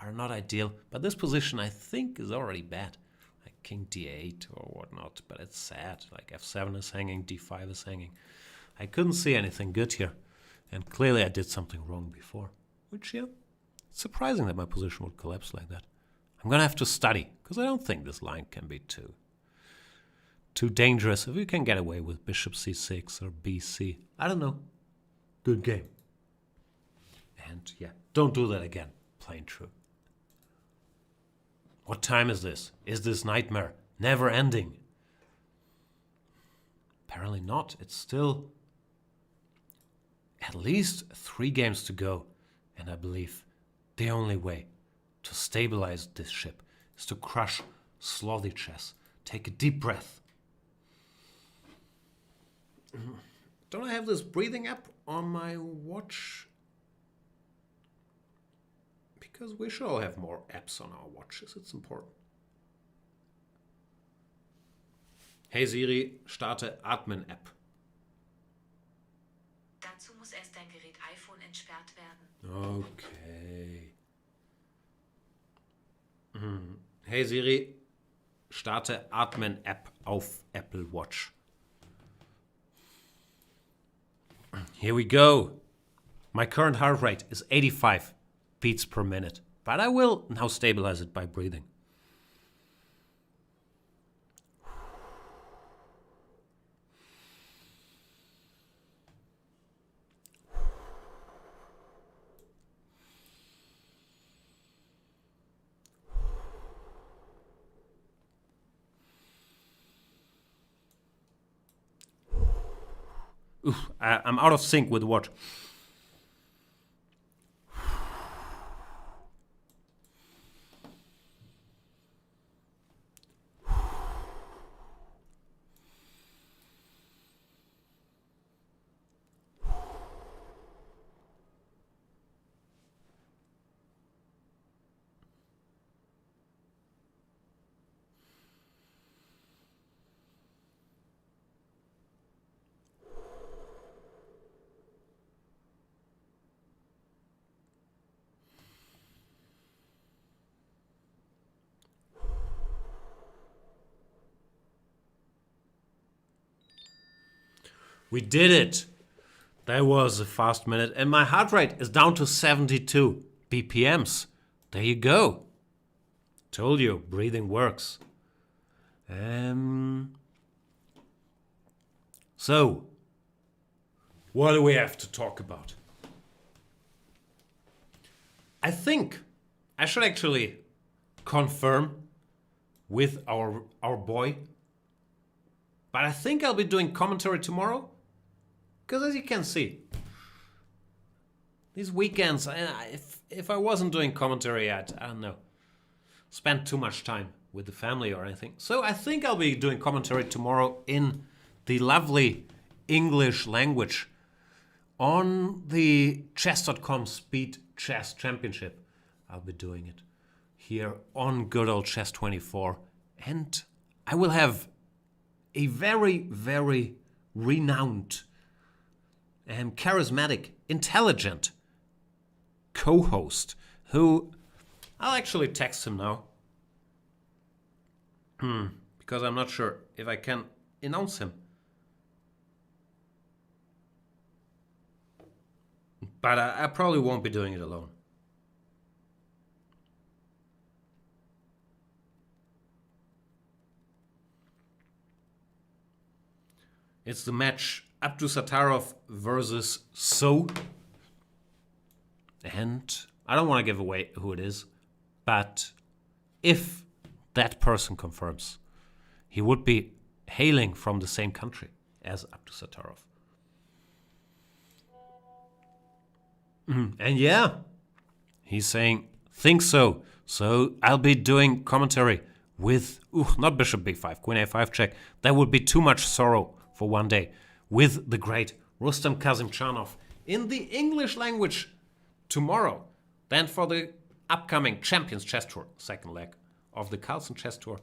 are not ideal, but this position I think is already bad. Like king d8 or whatnot, but it's sad. Like f7 is hanging, d5 is hanging. I couldn't see anything good here, and clearly I did something wrong before. Which, yeah, it's surprising that my position would collapse like that. I'm gonna have to study, because I don't think this line can be too dangerous if you can get away with bishop c6 or bc. I don't know. Good game. And yeah, don't do that again. Plain True. What time is this? Is this nightmare never ending? Apparently not. It's still at least 3 games to go. And I believe the only way to stabilize this ship is to crush slothy chess. Take a deep breath. Don't I have this breathing app on my watch? Because we should all have more apps on our watches. It's important. Hey Siri, starte Atmen-App. Dazu muss erst dein Gerät iPhone entsperrt werden. Okay. Hey Siri, starte Atmen-App auf Apple Watch. Here we go. My current heart rate is 85 beats per minute, but I will now stabilize it by breathing. I'm out of sync with the watch. We did it. That was a fast minute. And my heart rate is down to 72 BPMs. There you go. Told you, breathing works. So, what do we have to talk about? I think I should actually confirm with our boy. But I think I'll be doing commentary tomorrow. Because as you can see, these weekends, if I wasn't doing commentary, I don't know, spend too much time with the family or anything. So I think I'll be doing commentary tomorrow in the lovely English language on the chess.com Speed Chess Championship. I'll be doing it here on good old Chess 24. And I will have a very, very renowned and charismatic, intelligent co-host who I'll actually text him now. Because I'm not sure if I can announce him. But I probably won't be doing it alone. It's the match Abdusattorov versus So. And I don't want to give away who it is, but if that person confirms, he would be hailing from the same country as Abdusattorov. And yeah, he's saying, think so. So I'll be doing commentary with, not Bishop B5, Queen A5 check. That would be too much sorrow for one day. With the great Rustam Kazimchanov in the English language tomorrow. Then for the upcoming Champions Chess Tour, second leg of the Carlsen Chess Tour.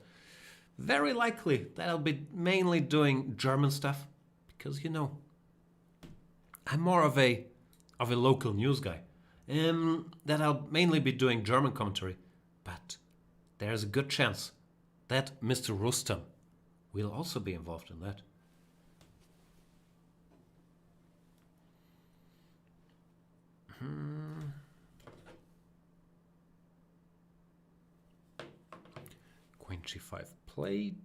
Very likely that I'll be mainly doing German stuff. Because, you know, I'm more of a local news guy. That I'll mainly be doing German commentary. But there's a good chance that Mr. Rustam will also be involved in that. Queen G5 played.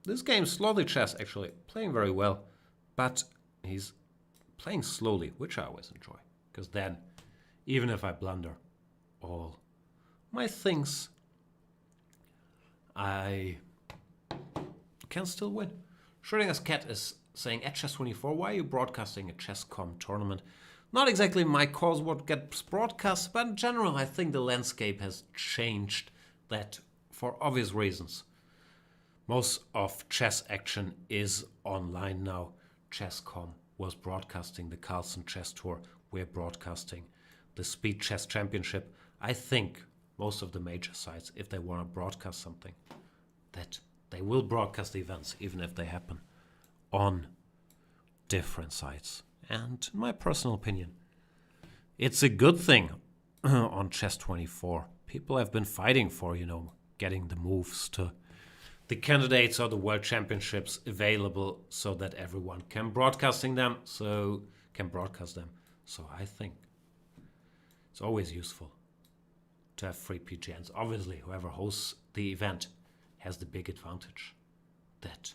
This game, Slowly Chess, actually playing very well. But he's playing slowly, which I always enjoy. Because then, even if I blunder all my things, I can still win. Schrodinger's Cat is saying, at Chess24, why are you broadcasting a Chess.com tournament? Not exactly my cause what gets broadcast, but in general, I think the landscape has changed that for obvious reasons. Most of chess action is online now. Chess.com was broadcasting the Carlsen Chess Tour. We're broadcasting the Speed Chess Championship. I think most of the major sites, if they want to broadcast something, that they will broadcast the events, even if they happen on different sites. And in my personal opinion, it's a good thing on Chess24. People have been fighting for, getting the moves to the candidates or the world championships available so that everyone can broadcast them. So I think it's always useful to have free PGNs. Obviously, whoever hosts the event has the big advantage that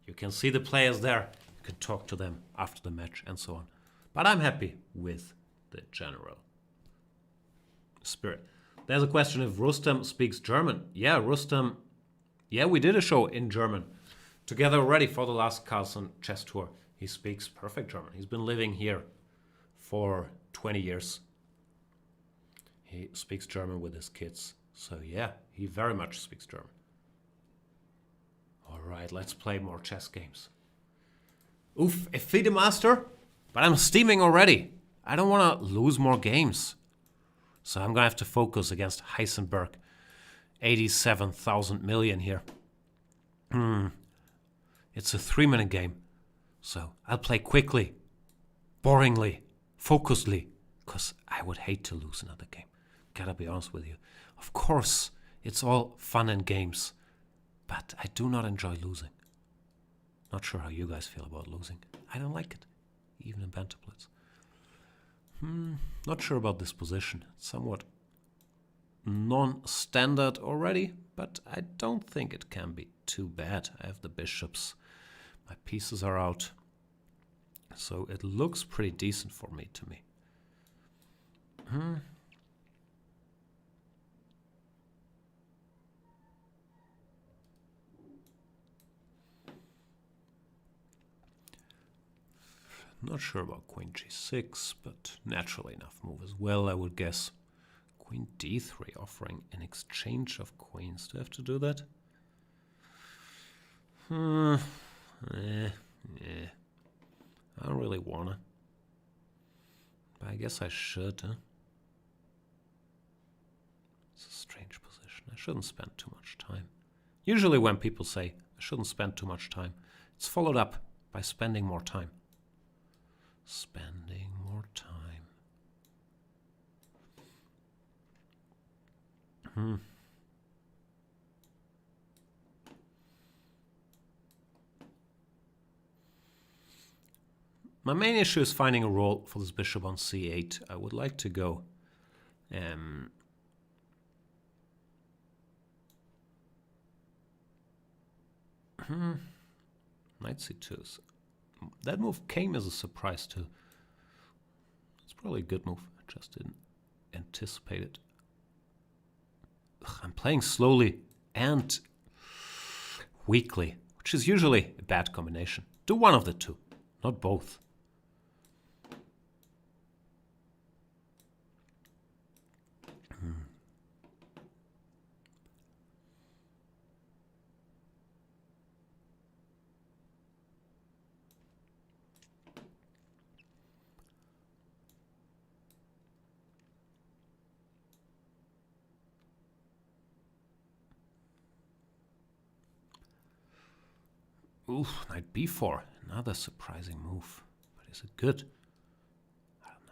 you can see the players there, you can talk to them after the match and so on. But I'm happy with the general spirit. There's a question if Rustam speaks German. Yeah, Rustam, we did a show in German together already for the last Carlsen Chess Tour. He speaks perfect German. He's been living here for 20 years. He speaks German with his kids. So yeah, he very much speaks German. All right, let's play more chess games. Oof, a FIDE Master? But I'm steaming already. I don't want to lose more games. So I'm going to have to focus against Heisenberg. 87,000 million here. It's a 3-minute game. So I'll play quickly, boringly, focusedly, because I would hate to lose another game. Gotta be honest with you. Of course, it's all fun and games, but I do not enjoy losing. Not sure how you guys feel about losing. I don't like it, even in Banter Blitz. Not sure about this position. It's somewhat non-standard already, but I don't think it can be too bad. I have the bishops. My pieces are out. So it looks pretty decent for me, to me. Not sure about queen g6, but naturally enough move as well, I would guess. Queen d3 offering an exchange of queens. Do I have to do that? I don't really wanna. But I guess I should, huh? It's a strange position. I shouldn't spend too much time. Usually when people say I shouldn't spend too much time, it's followed up by spending more time. Spending more time. My main issue is finding a role for this bishop on c8. I would like to go knight c2. That move came as a surprise too. It's probably a good move. I just didn't anticipate it. I'm playing slowly and weakly, which is usually a bad combination. Do one of the two, not both. Ooh, knight b4. Another surprising move. But is it good? I don't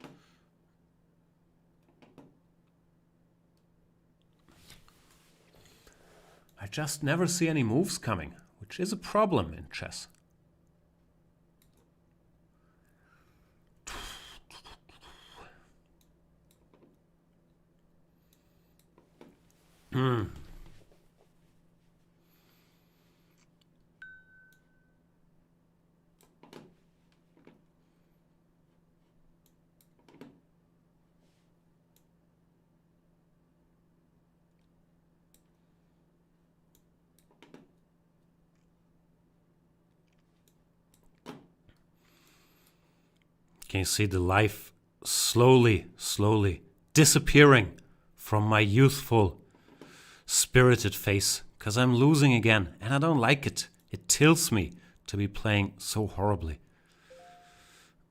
know. I just never see any moves coming, which is a problem in chess. Can you see the life slowly disappearing from my youthful, spirited face? Because I'm losing again, and I don't like it. It tilts me to be playing so horribly.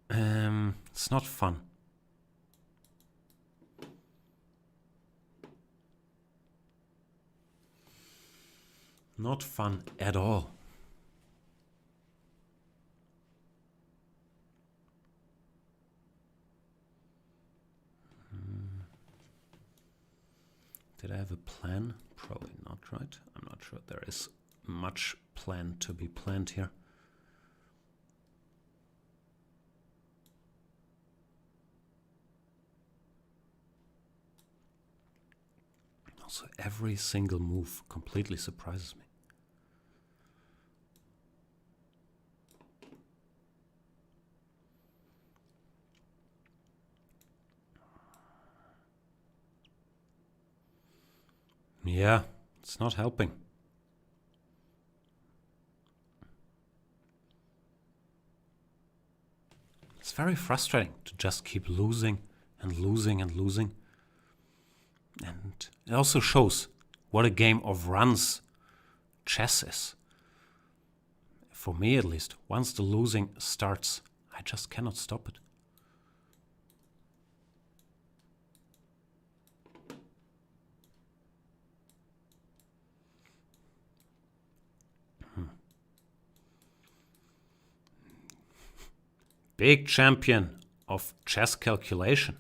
It's not fun. Not fun at all. Did I have a plan? Probably not, right? I'm not sure there is much plan to be planned here. Also, every single move completely surprises me. Yeah, it's not helping. It's very frustrating to just keep losing and losing and losing. And it also shows what a game of runs chess is. For me at least, once the losing starts, I just cannot stop it. Big champion of chess calculation.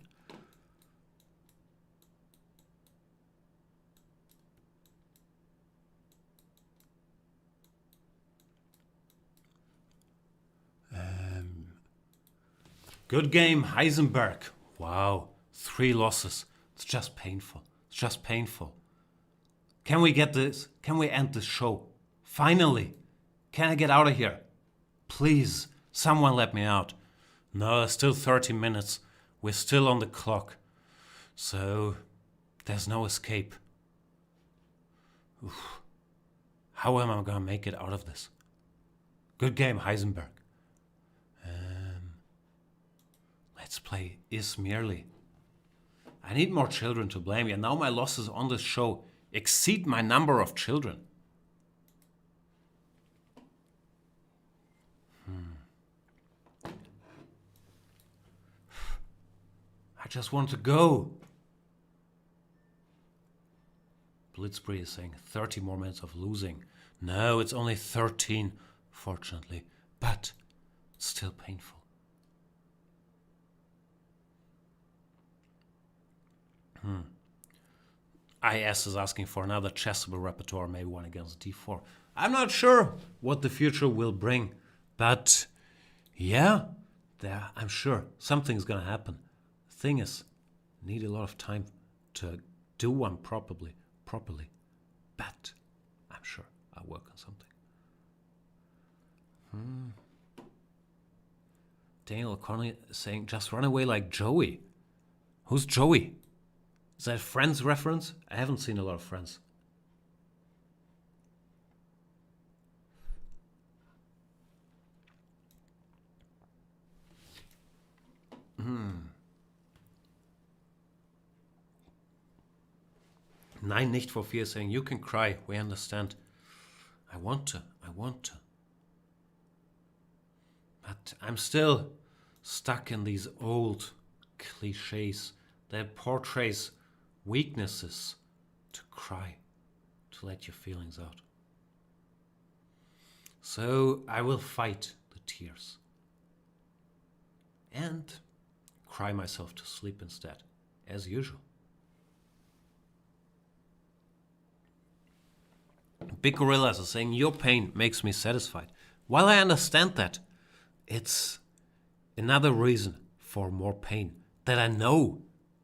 Good game, Heisenberg. Wow, 3 losses. It's just painful. It's just painful. Can we get this? Can we end this show? Finally! Can I get out of here? Please, someone let me out. No, still 30 minutes. We're still on the clock. So, there's no escape. Oof. How am I gonna make it out of this? Good game, Heisenberg. Let's play Is Merely. I need more children to blame, and now my losses on this show exceed my number of children. I just want to go. Blitzbri is saying 30 more minutes of losing. No, it's only 13, fortunately, but it's still painful. IS is asking for another chessable repertoire, maybe one against d4. I'm not sure what the future will bring, but yeah, I'm sure something's gonna happen. The thing is, I need a lot of time to do one properly, but I'm sure I'll work on something. Daniel O'Connell is saying, just run away like Joey. Who's Joey? Is that a Friends reference? I haven't seen a lot of Friends. Nein, nicht for fear saying, you can cry, we understand. I want to. But I'm still stuck in these old cliches that portrays weaknesses to cry, to let your feelings out. So I will fight the tears and cry myself to sleep instead, as usual. Big Gorillas are saying, your pain makes me satisfied. While I understand that, it's another reason for more pain, that I know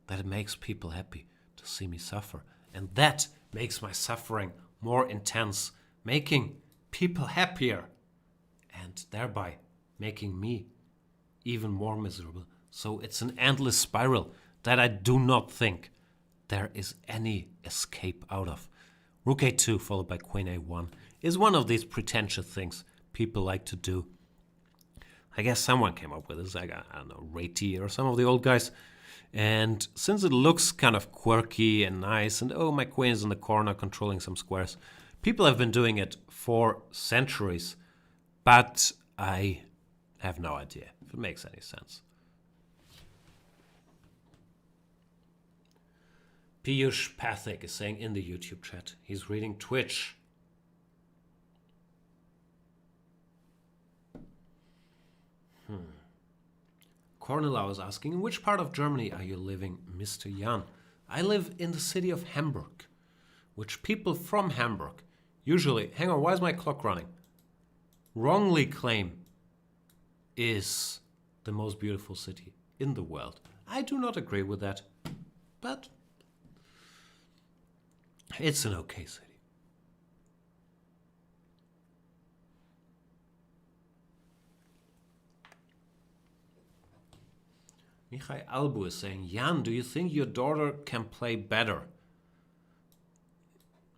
that it makes people happy to see me suffer. And that makes my suffering more intense, making people happier, and thereby making me even more miserable. So it's an endless spiral that I do not think there is any escape out of. Rook a2 followed by Queen a1 is one of these pretentious things people like to do. I guess someone came up with this, like, I don't know, Rati or some of the old guys. And since it looks kind of quirky and nice, and oh, my queen is in the corner controlling some squares, people have been doing it for centuries. But I have no idea if it makes any sense. Piyush Pathak is saying in the YouTube chat, he's reading Twitch. Cornelau is asking, in which part of Germany are you living, Mr. Jan? I live in the city of Hamburg, which people from Hamburg usually, hang on, why is my clock running? Wrongly claim is the most beautiful city in the world. I do not agree with that, but it's an okay city. Michai Albu is saying, Jan, do you think your daughter can play better?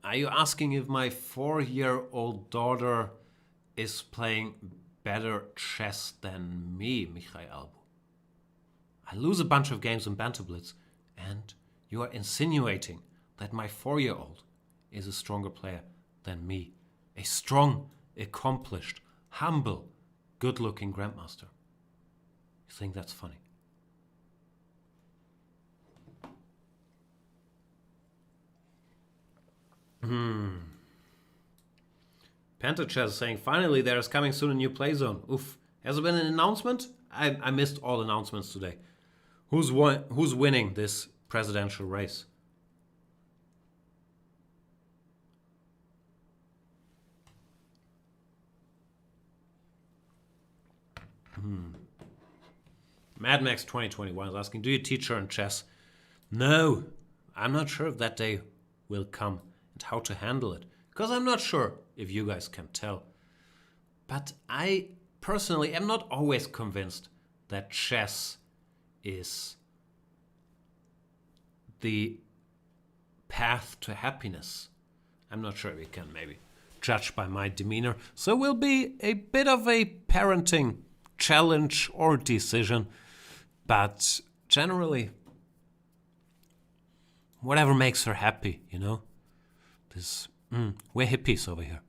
Are you asking if my 4-year-old daughter is playing better chess than me, Michai Albu? I lose a bunch of games in Banter Blitz, and you are insinuating that my 4-year-old is a stronger player than me. A strong, accomplished, humble, good-looking grandmaster. You think that's funny? Panther Chess is saying, finally there is coming soon a new play zone. Oof. Has there been an announcement? I missed all announcements today. Who's winning this presidential race? Mad Max 2021 is asking, do you teach her in chess? No, I'm not sure if that day will come and how to handle it. Because I'm not sure if you guys can tell, but I personally am not always convinced that chess is the path to happiness. I'm not sure if you can maybe judge by my demeanor. So it will be a bit of a parenting challenge or decision. But generally, whatever makes her happy, you know. We're hippies over here.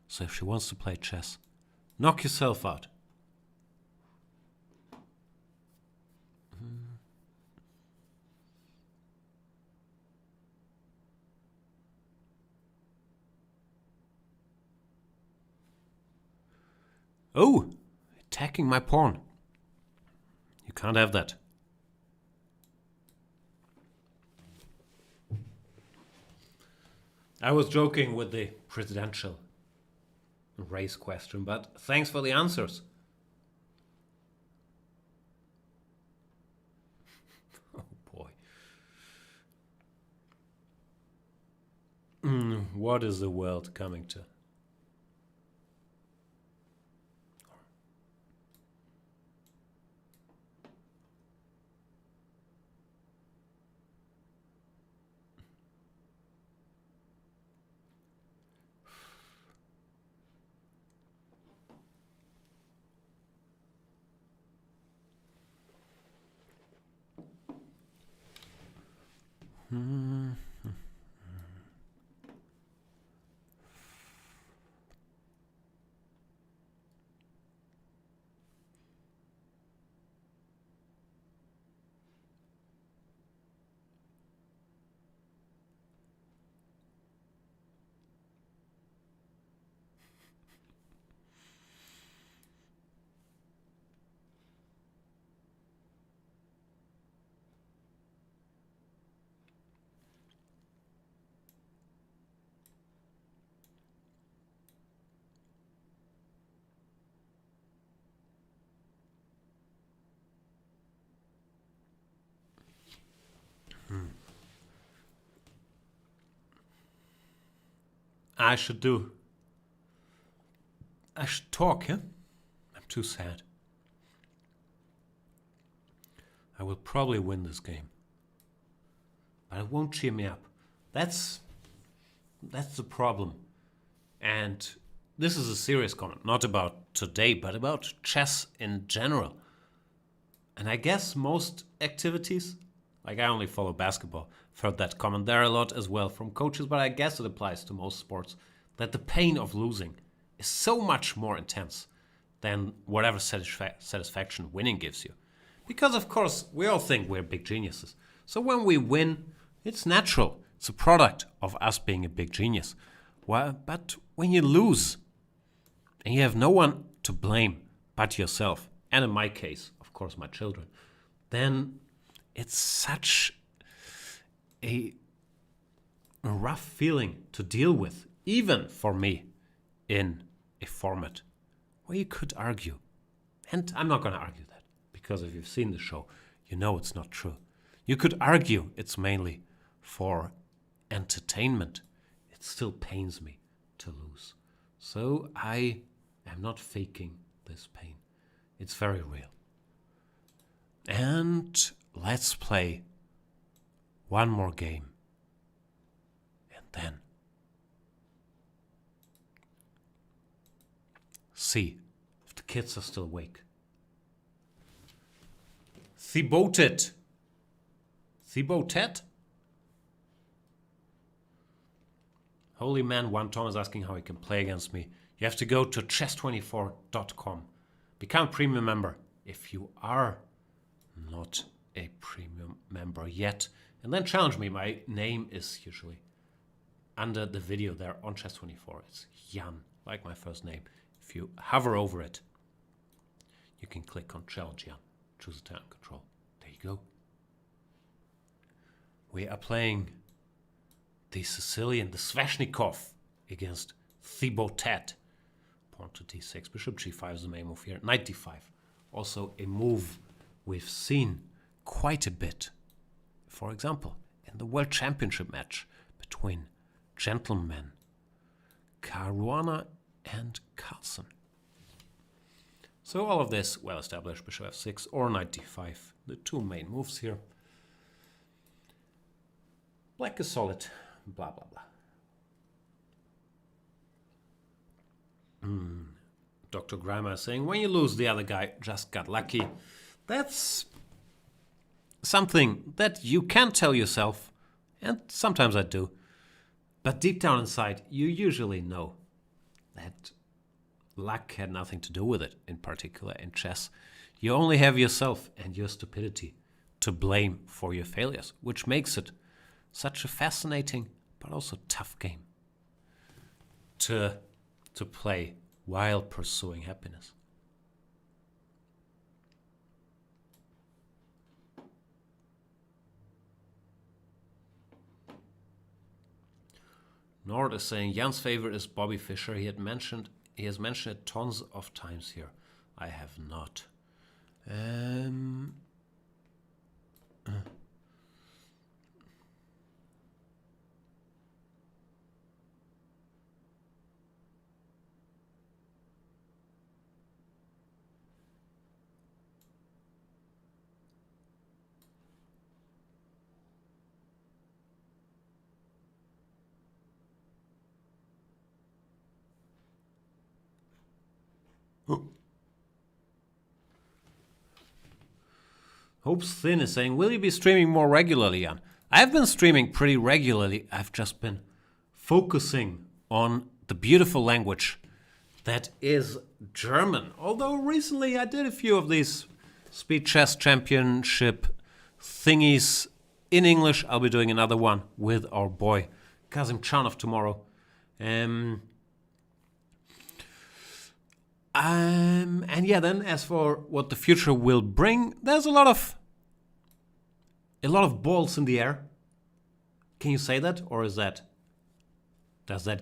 So if she wants to play chess, knock yourself out. Oh, attacking my pawn. You can't have that. I was joking with the presidential race question, but thanks for the answers. Oh boy. What is the world coming to? I should talk, yeah? I'm too sad. I will probably win this game. But it won't cheer me up. That's the problem. And this is a serious comment, not about today, but about chess in general. And I guess most activities, like I only follow basketball, I've heard that comment there a lot as well from coaches, but I guess it applies to most sports, that the pain of losing is so much more intense than whatever satisfaction winning gives you. Because of course, we all think we're big geniuses. So when we win, it's natural. It's a product of us being a big genius. But when you lose, and you have no one to blame but yourself, and in my case, of course, my children, then it's such a rough feeling to deal with, even for me, in a format where you could argue. And I'm not going to argue that, because if you've seen the show, you know it's not true. You could argue it's mainly for entertainment. It still pains me to lose. So I am not faking this pain. It's very real. And let's play one more game. And then see if the kids are still awake. Thibotet. Holy man, one Tom is asking how he can play against me. You have to go to chess24.com. Become a premium member if you are not a premium member yet. And then challenge me. My name is usually under the video there on chess24. It's Jan, like my first name. If you hover over it, you can click on challenge Jan. Choose a turn control. There you go. We are playing the Sicilian, the Sveshnikov against Thibotet. Pawn to d6, bishop g5 is the main move here. Knight d5, also a move we've seen quite a bit. For example, in the World Championship match between gentlemen Caruana and Carlsen. So all of this well established. Bishop f6 or knight d5. The two main moves here. Black is solid. Blah, blah, blah. Dr. Grimer is saying, when you lose, the other guy just got lucky. That's something that you can tell yourself, and sometimes I do. But deep down inside, you usually know that luck had nothing to do with it, in particular in chess. You only have yourself and your stupidity to blame for your failures, which makes it such a fascinating but also tough game to play while pursuing happiness. Nord is saying Jan's favorite is Bobby Fischer. He has mentioned it tons of times here. I have not. Hope's Thin is saying, will you be streaming more regularly, Jan? I've been streaming pretty regularly. I've just been focusing on the beautiful language that is German. Although recently I did a few of these Speed Chess Championship thingies in English. I'll be doing another one with our boy Kazim Chanov tomorrow. And yeah, then as for what the future will bring, there's a lot of balls in the air. Can you say that, or does that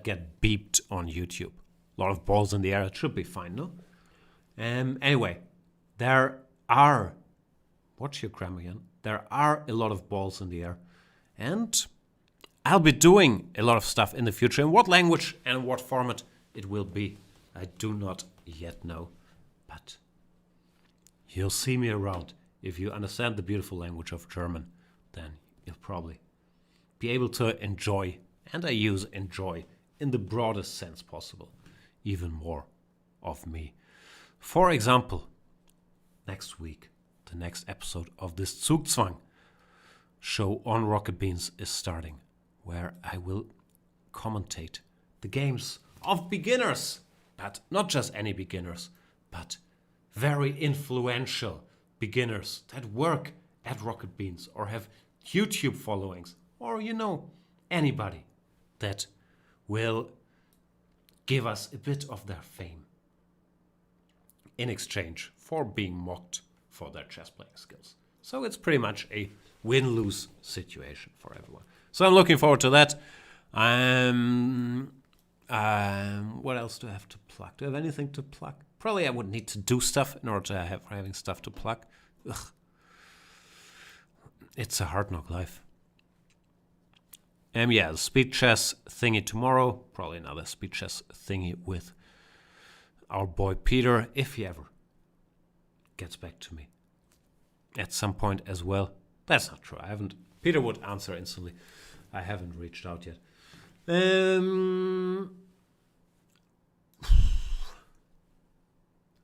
get beeped on YouTube? A lot of balls in the air. It should be fine, no? Anyway, there are. Watch your grammar again. There are a lot of balls in the air, and I'll be doing a lot of stuff in the future. In what language and what format it will be, I do not yet know, but you'll see me around. If you understand the beautiful language of German, then you'll probably be able to enjoy, and I use enjoy in the broadest sense possible, even more of me. For example, next week, the next episode of this Zugzwang show on Rocket Beans is starting, where I will commentate the games of beginners. But not just any beginners, but very influential beginners that work at Rocket Beans or have YouTube followings, or anybody that will give us a bit of their fame in exchange for being mocked for their chess playing skills. So it's pretty much a win-lose situation for everyone. So I'm looking forward to that. What else do I have to plug? Do I have anything to plug? Probably I would need to do stuff in order to having stuff to plug. Ugh. It's a hard knock life. Yeah, the speed chess thingy tomorrow. Probably another speed chess thingy with our boy Peter, if he ever gets back to me at some point as well. That's not true. I haven't. Peter would answer instantly. I haven't reached out yet.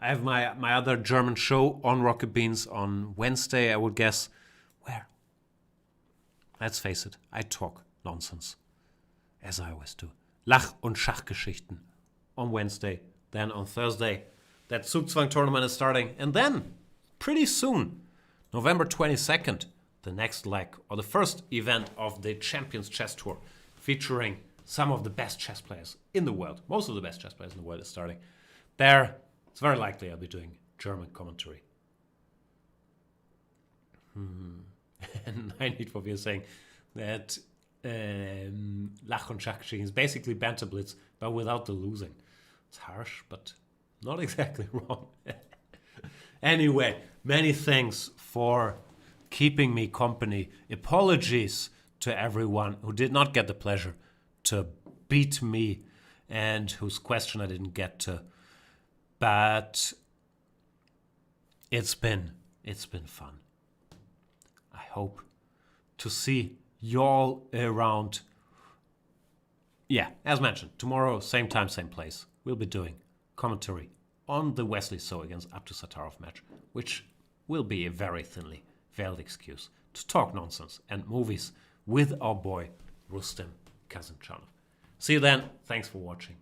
I have my other German show on Rocket Beans on Wednesday, I would guess. Where? Let's face it, I talk nonsense, as I always do. Lach- und Schachgeschichten on Wednesday. Then on Thursday, that Zugzwang tournament is starting. And then, pretty soon, November 22nd, the next leg, or the first event of the Champions Chess Tour, featuring some of the best chess players in the world. Most of the best chess players in the world is starting. There, it's very likely I'll be doing German commentary. And I need for you saying that Lach und Schachgeschichten is basically Banter Blitz, but without the losing. It's harsh, but not exactly wrong. Anyway, many thanks for keeping me company. Apologies to everyone who did not get the pleasure to beat me and whose question I didn't get to. But it's been fun. I hope to see y'all around. Yeah, as mentioned, tomorrow, same time, same place, we'll be doing commentary on the Wesley So against Abdul Sattarov match, which will be a very thinly veiled excuse to talk nonsense and movies with our boy Rustem Kazimchanov. See you then. Thanks for watching.